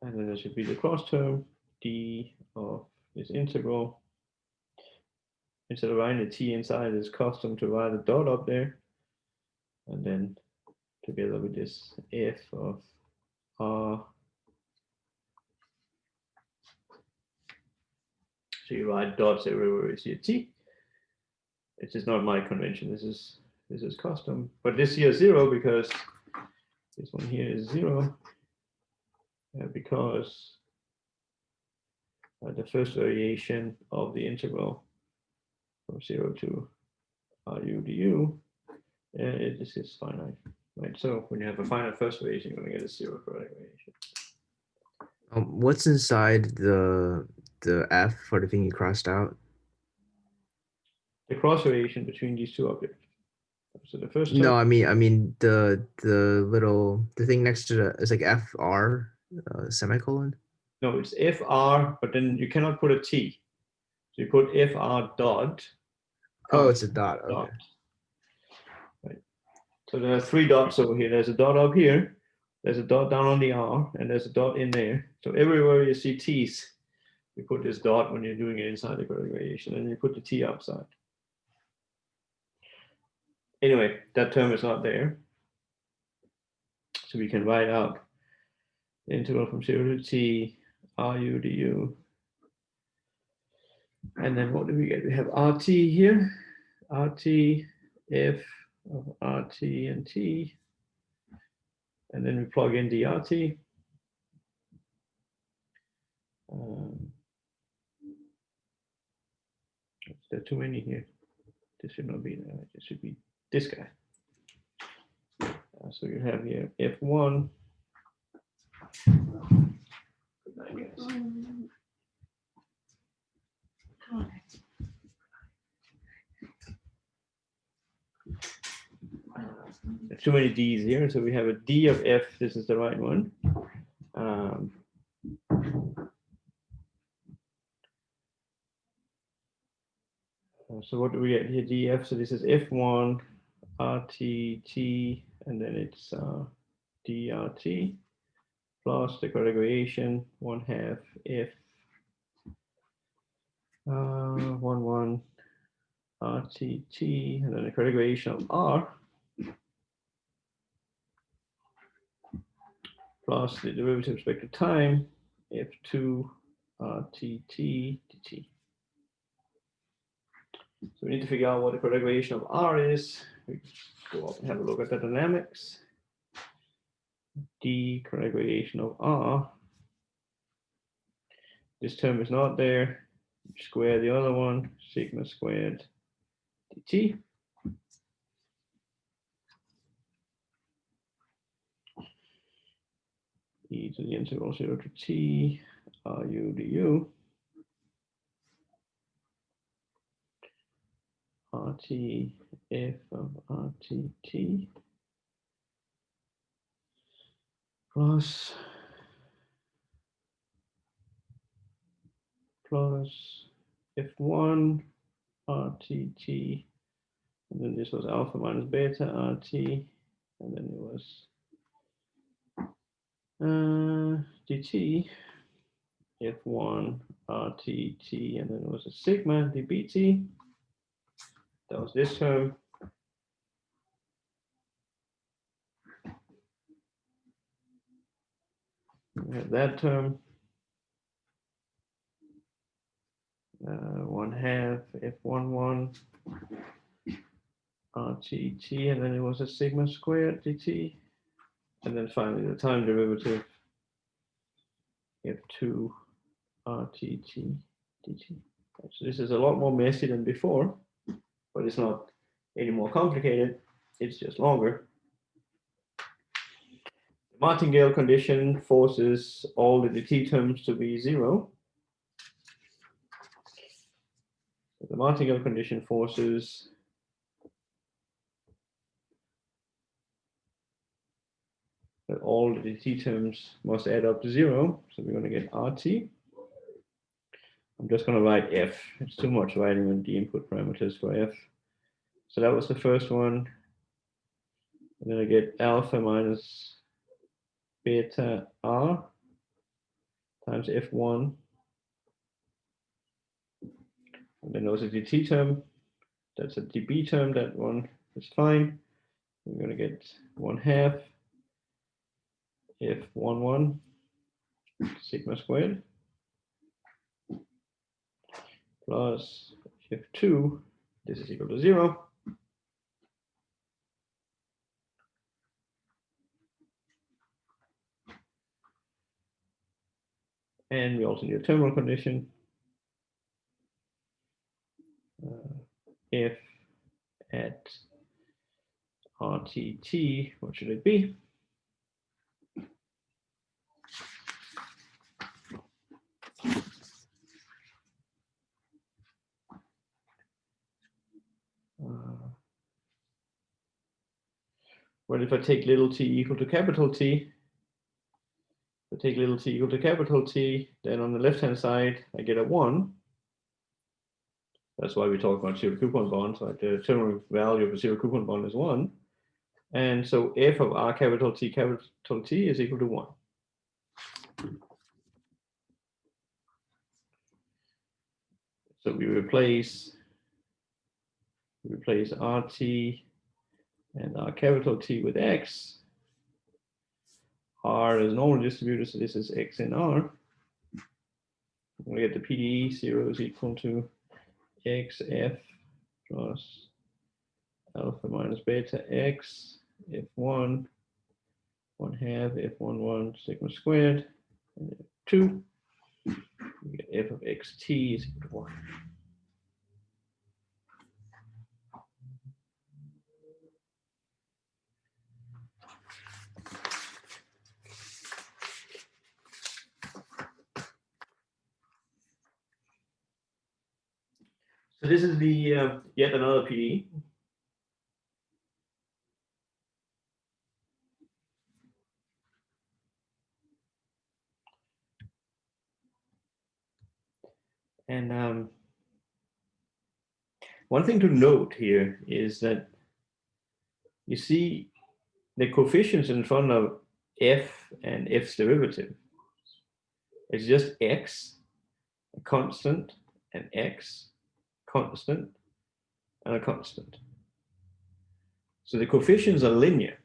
And then there should be the cross term, d of this integral. Instead of writing the t inside, it's custom to write a dot up there. And then together with this f of R So you write dots everywhere you see a T. It is not my convention. This is custom. But this here is 0 because this one here is 0. Because the first variation of the integral from 0 to RU du, this is finite, right? So when you have a finite first variation, you're going to get a 0 correct variation. What's inside the F for the thing you crossed out? The cross variation between these two objects. So the first term, No, I mean the thing next to the, it's like FR semicolon. no, it's FR, but then you cannot put a T. So you put FR dot. Oh, it's a dot. Okay. dot. Right. So there are 3 dots over here. There's a dot up here. There's a dot down on the R, and there's a dot in there. So everywhere you see T's, you put this dot when you're doing it inside the correct variation, and you put the T outside. Anyway, that term is not there. So we can write out the integral from 0 to T, RU du. And then what do we get? We have RT here, RT, F of RT and T. And then we plug in dRT. There are too many here. This should not be there. It should be this guy. So you have here F1. There's too many D's here, so we have a D of F. This is the right one. So what do we get here? DF. So this is F1, RT, T, and then it's DRT plus the correct variation 1/2 F 1 RTT, and then the correct variation of R plus the derivative with respect to time F2 RTT dt. So we need to figure out what the correct variation of R is. We go up and have a look at the dynamics. D correct variation of R. This term is not there. Square the other one, sigma squared dt. E to the integral 0 to T RU du. RT F of RTT plus F1 RTT, and then this was alpha minus beta RT, and then it was dt F1 RTT, and then it was a sigma dBT. That was this term. We have that term. 1/2 F11 RTT, and then it was a sigma squared dt. And then finally the time derivative F2 RTT dt. So this is a lot more messy than before, but it's not any more complicated. It's just longer. The martingale condition forces all the dt terms to be 0. So the martingale condition forces that all the dt terms must add up to 0. So we're going to get RT. I'm just going to write F. It's too much writing on the input parameters for F. So that was the first one. And then I get alpha minus beta R times F1. And then there's a dt term. That's a dB term. That one is fine. We're going to get 1/2 F11 sigma squared. plus f2, this is equal to 0. And we also need a terminal condition. If at RTT, what should it be? Well, if I take little t equal to capital T, if I take little t equal to capital T, then on the left-hand side, I get a 1. That's why we talk about zero coupon bonds, right? The terminal value of a zero coupon bond is 1. And so f of r capital T is equal to 1. So we replace RT and R capital T with X. R is normal distributed, so this is X in R. We get the PDE 0 is equal to XF plus alpha minus beta X F1 1/2 F11 sigma squared and 2. We get f of xt is equal to 1. So this is the yet another PDE. And one thing to note here is that you see the coefficients in front of f and f's derivative. It's just x, a constant, and x, constant, and a constant. So the coefficients are linear.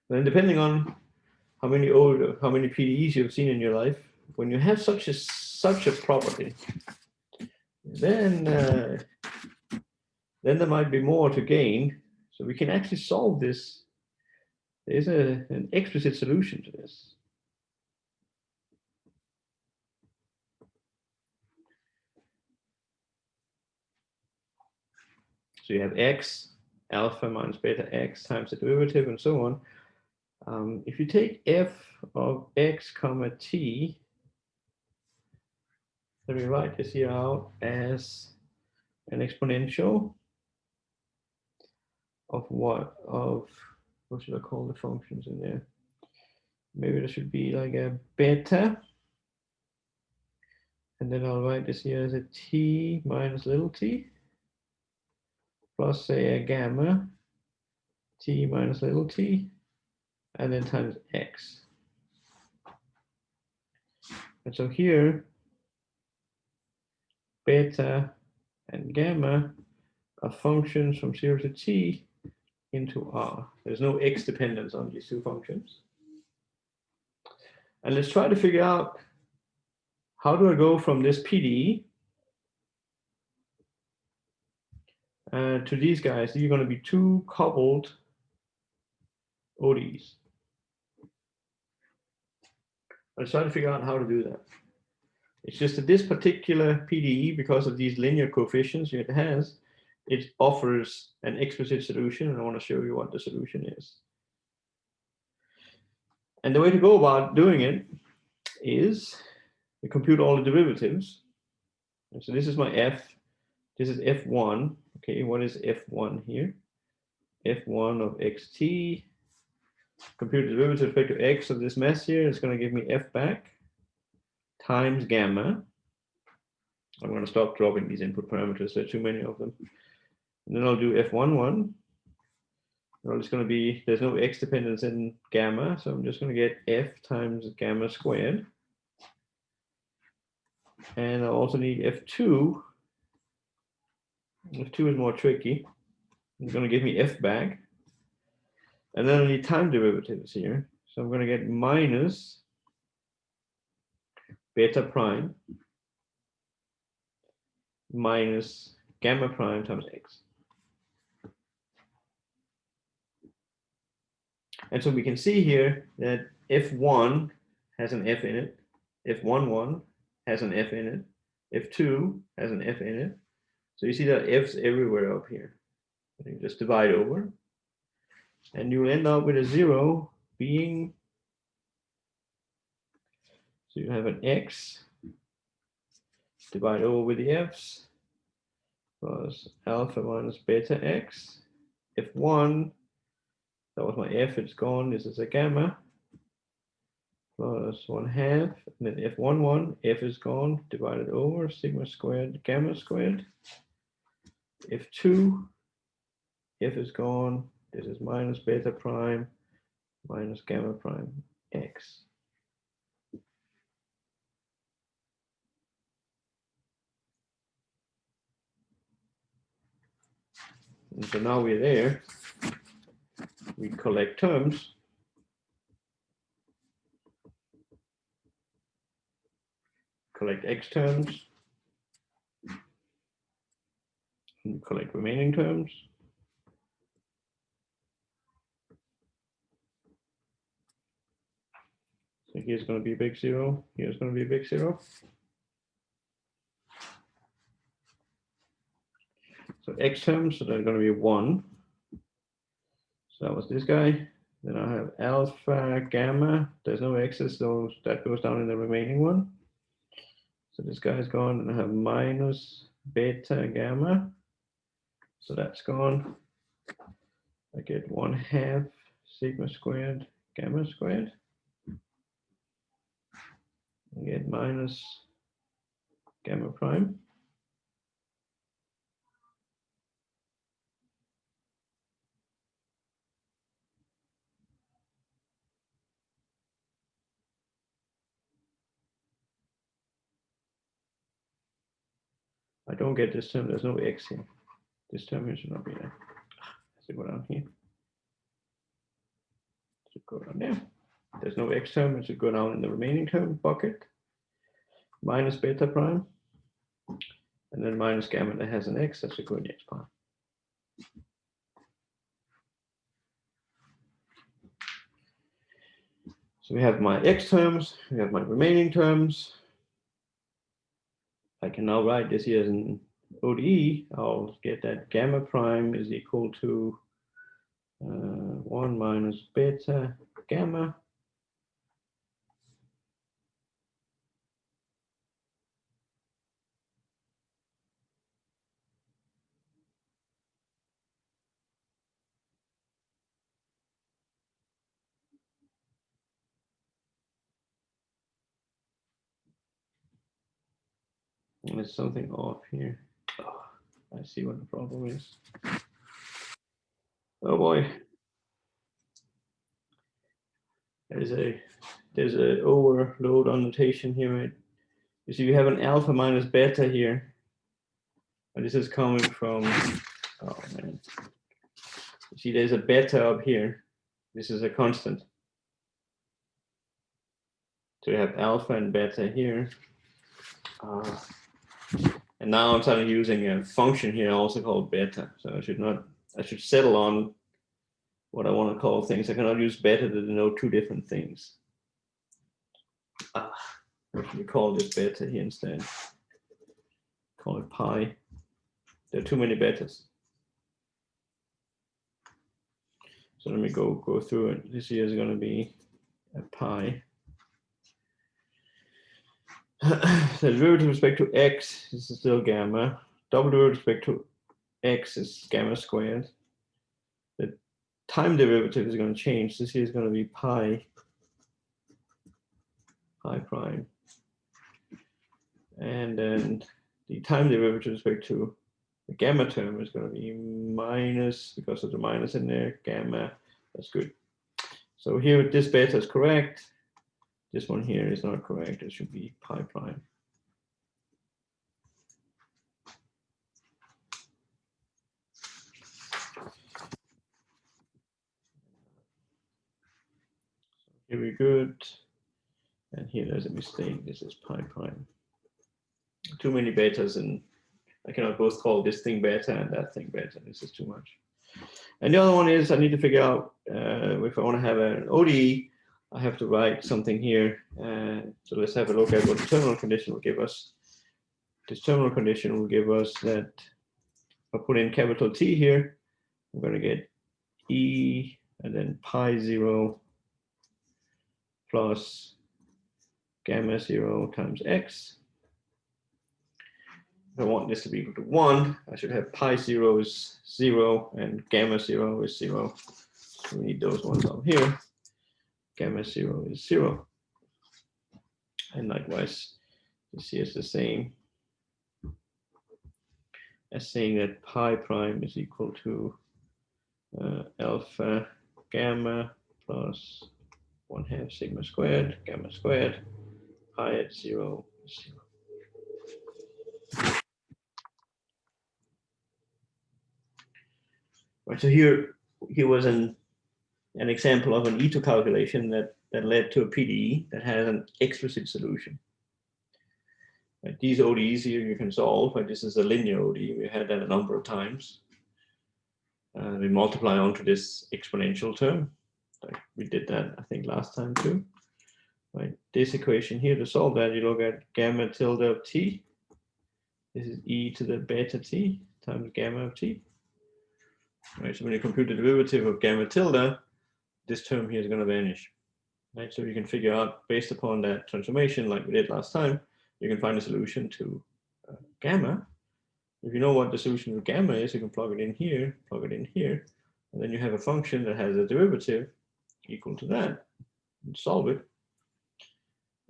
Then depending on how many PDEs you've seen in your life, when you have such a property, then there might be more to gain. So we can actually solve this. There's an explicit solution to this. So you have x, alpha minus beta x times the derivative and so on. If you take f of x comma t, let me write this here out as an exponential of what should I call the functions in there? Maybe there should be like a beta. And then I'll write this here as a t minus little t plus say a gamma t minus little t and then times x. And so here, beta and gamma are functions from 0 to t into r. There's no x dependence on these two functions. And let's try to figure out, how do I go from this PDE to these guys? These are going to be two coupled ODEs. Let's try to figure out how to do that. It's just that this particular PDE, because of these linear coefficients it has, it offers an explicit solution, and I want to show you what the solution is. And the way to go about doing it is we compute all the derivatives. And so this is my f, this is f1. Okay, what is f1 here? f1 of xt, compute the derivative with respect to x of this mess here, it's going to give me f back times gamma. I'm going to stop dropping these input parameters, there are too many of them. And then I'll do f11. Well, it's going to be, there's no x dependence in gamma, so I'm just going to get f times gamma squared. And I also need f2. F2 is more tricky. It's going to give me f back. And then I need time derivatives here. So I'm going to get minus beta prime minus gamma prime times x. And so we can see here that f1 has an f in it, f11 has an f in it, f2 has an f in it. So you see that f's everywhere up here. And you just divide over, and you'll end up with a 0 being, so you have an x divide over with the f's plus alpha minus beta x. F1, that was my f, it's gone, this is a gamma, plus 1/2, and then f11, f is gone, divided over, sigma squared, gamma squared. F2, f is gone, this is minus beta prime, minus gamma prime, x. And so now we're there, we collect terms. Collect x terms, and collect remaining terms. So here's going to be a big 0, here's going to be a big 0. So x terms, so they're going to be 1. So that was this guy. Then I have alpha, gamma. There's no x's, so that goes down in the remaining one. So this guy's gone, and I have minus beta, gamma. So that's gone. I get 1/2 sigma squared, gamma squared. I get minus gamma prime. I don't get this term, there's no x here. This term here should not be there. Let's go down here. Should go down there. There's no x term, it should go down in the remaining term bucket. Minus beta prime. And then minus gamma that has an x, that should go in the x prime. So we have my x terms, we have my remaining terms. I can now write this here as an ODE. I'll get that gamma prime is equal to 1 minus beta gamma. And there's something off here. Oh, I see what the problem is. Oh boy. There's a overload annotation here, right? You see, we have an alpha minus beta here. And this is coming from, oh man. You see, there's a beta up here. This is a constant. So we have alpha and beta here. And now I'm starting using a function here also called beta. So I should settle on what I want to call things. I cannot use beta to denote two different things. What should we call this beta here instead? Call it pi. There are too many betas. So let me go through it. This here is going to be a pi. The derivative with respect to x, this is still gamma. Double derivative with respect to x is gamma squared. The time derivative is going to change. This here is going to be pi prime. And then the time derivative with respect to the gamma term is going to be minus, because of the minus in there, gamma. That's good. So here, this beta is correct. This one here is not correct. It should be pi prime. Here we good. And here there's a mistake. This is pi prime. Too many betas, and I cannot both call this thing beta and that thing beta. This is too much. And the other one is I need to figure out if I want to have an ODE, I have to write something here. So let's have a look at what the terminal condition will give us. This terminal condition will give us that if I put in capital T here, I'm going to get E and then pi 0 plus gamma 0 times x. If I want this to be equal to 1, I should have pi 0 is 0 and gamma 0 is 0. So we need those ones up here. Gamma 0 is 0. And likewise, this here is the same as saying that pi prime is equal to alpha gamma plus 1/2 sigma squared, gamma squared, pi at 0 is 0. Right, so here was an example of an E2 calculation that led to a PDE that has an explicit solution. Right, these ODEs here you can solve, but this is a linear ODE. We had that a number of times. We multiply onto this exponential term. Like we did that, I think, last time too. Right, this equation here, to solve that, you look at gamma tilde of t. This is e to the beta t times gamma of t. Right, so when you compute the derivative of gamma tilde, this term here is going to vanish. Right, so you can figure out, based upon that transformation, like we did last time, you can find a solution to gamma. If you know what the solution to gamma is, you can plug it in here, and then you have a function that has a derivative equal to that, and solve it.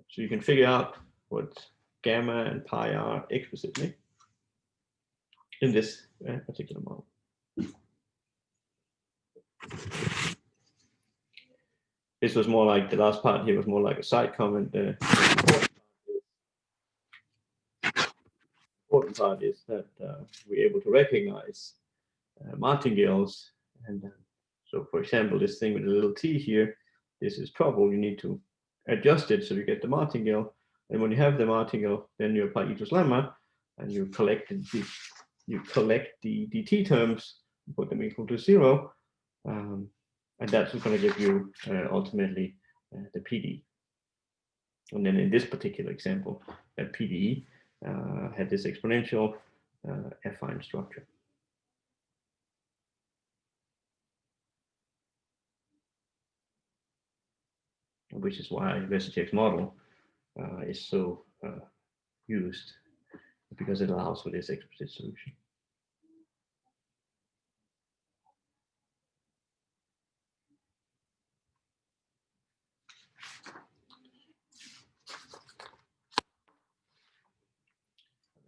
So you can figure out what gamma and pi are explicitly in this particular model. This was more like, the last part here was more like a side comment. The important part is that we're able to recognize martingales. And so, for example, this thing with a little t here, this is trouble. You need to adjust it so you get the martingale. And when you have the martingale, then you apply Ito's lemma, and you collect the t terms, put them equal to 0, and that's what's going to give you ultimately the PD. And then in this particular example, that PDE had this exponential affine structure. Which is why Vesicek's model is so used, because it allows for this explicit solution.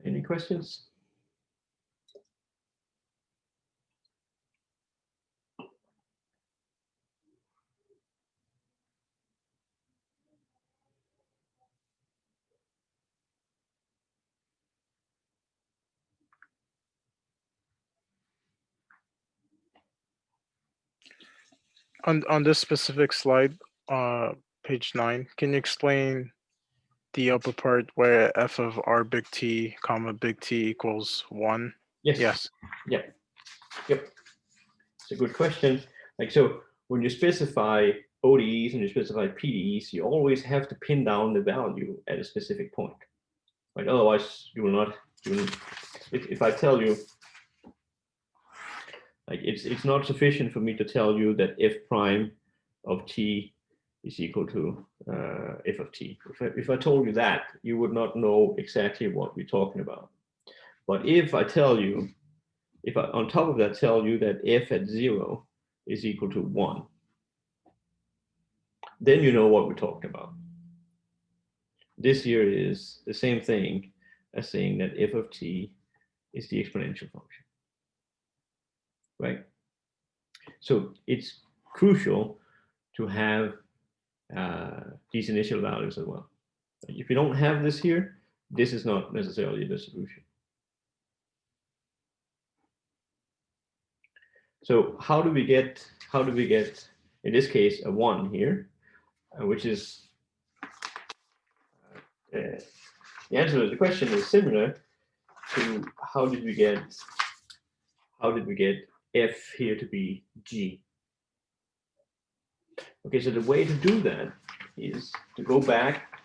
Any questions? On this specific slide, page 9, can you explain the upper part where f of r big T comma big T equals 1? Yes. Yes. Yep. It's a good question. Like, so when you specify ODEs and you specify PDEs, you always have to pin down the value at a specific point. Right? Otherwise, you will not. If I tell you, like, it's not sufficient for me to tell you that f prime of t is equal to f of t. If I told you that, you would not know exactly what we're talking about. But if I tell you, if I on top of that tell you that f at 0 is equal to 1, then you know what we're talking about. This here is the same thing as saying that f of t is the exponential function, right? So it's crucial to have these initial values as well. If you don't have this here, this is not necessarily the solution. So how do we get, in this case, a 1 here, which is the answer to the question is similar to how did we get f here to be g? Okay, so the way to do that is to go back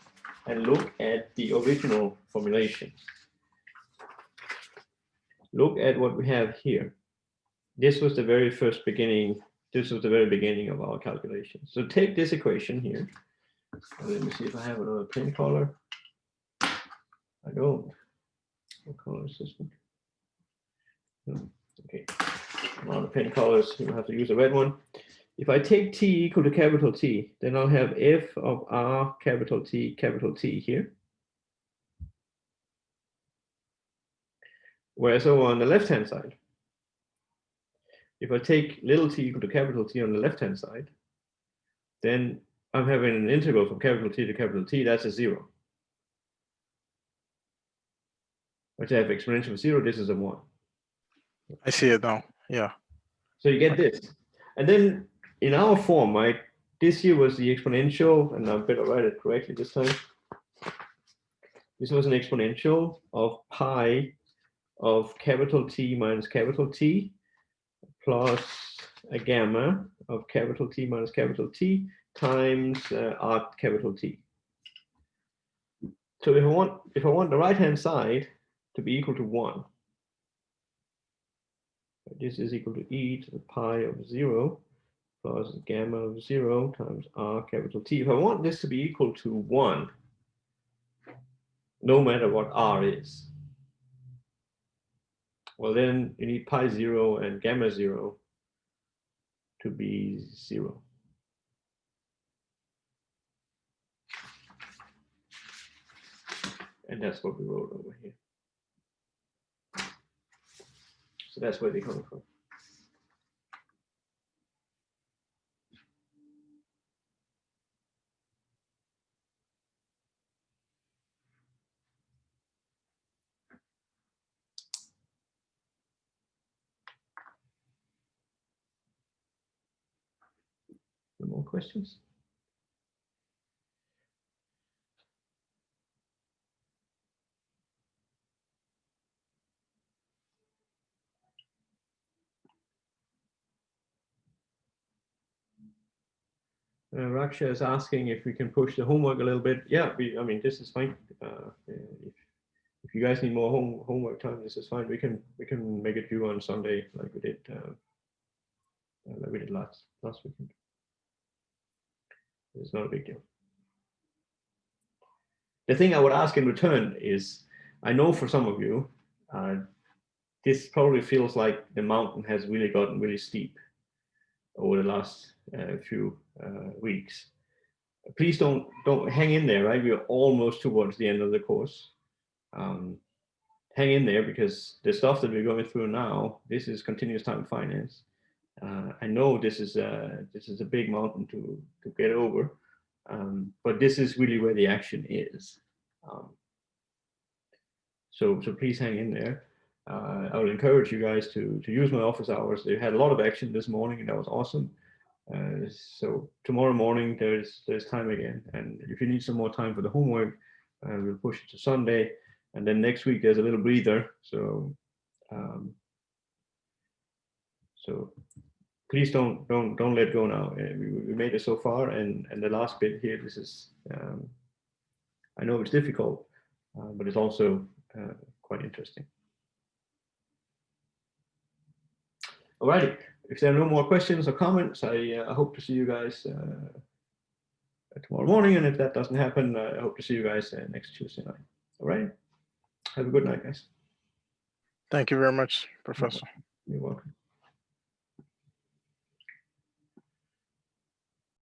and look at the original formulation. Look at what we have here. This was the very first beginning. This was the very beginning of our calculation. So take this equation here. Let me see if I have another pen color. I don't. What color is this one? Okay. A lot of pen colors. You'll have to use a red one. If I take t equal to capital T, then I'll have f of r capital T here. Whereas over on the left-hand side, if I take little t equal to capital T on the left-hand side, then I'm having an integral from capital T to capital T, that's a 0. Which I have exponential of 0, this is a 1. I see it now. Yeah. So you get this. And then in our form, right, this here was the exponential, and I better write it correctly this time. This was an exponential of pi of capital T minus capital T plus a gamma of capital T minus capital T times r capital T. So if I want the right-hand side to be equal to 1, this is equal to e to the pi of 0 plus gamma of 0 times r capital T. If I want this to be equal to 1, no matter what r is, well then you need pi 0 and gamma 0 to be 0. And that's what we wrote over here. So that's where they're coming from. No more questions? Raksha is asking if we can push the homework a little bit. Yeah, I mean, this is fine. If you guys need more homework time, this is fine. We can make it due on Sunday, like we did last weekend. It's not a big deal. The thing I would ask in return is, I know for some of you, this probably feels like the mountain has really gotten really steep over the last few weeks. Please don't hang in there, right? We are almost towards the end of the course. Hang in there, because the stuff that we're going through now, this is continuous time finance. I know this is a big mountain to get over, but this is really where the action is. So please hang in there. I would encourage you guys to use my office hours. They had a lot of action this morning, and that was awesome. So tomorrow morning there's time again, and if you need some more time for the homework, we'll push it to Sunday, and then next week there's a little breather. So please don't let go now. We made it so far, and the last bit here, this is I know it's difficult, but it's also quite interesting. All righty. If there are no more questions or comments, I hope to see you guys tomorrow morning. And if that doesn't happen, I hope to see you guys next Tuesday night. All right. Have a good night, guys. Thank you very much, Professor. You're welcome.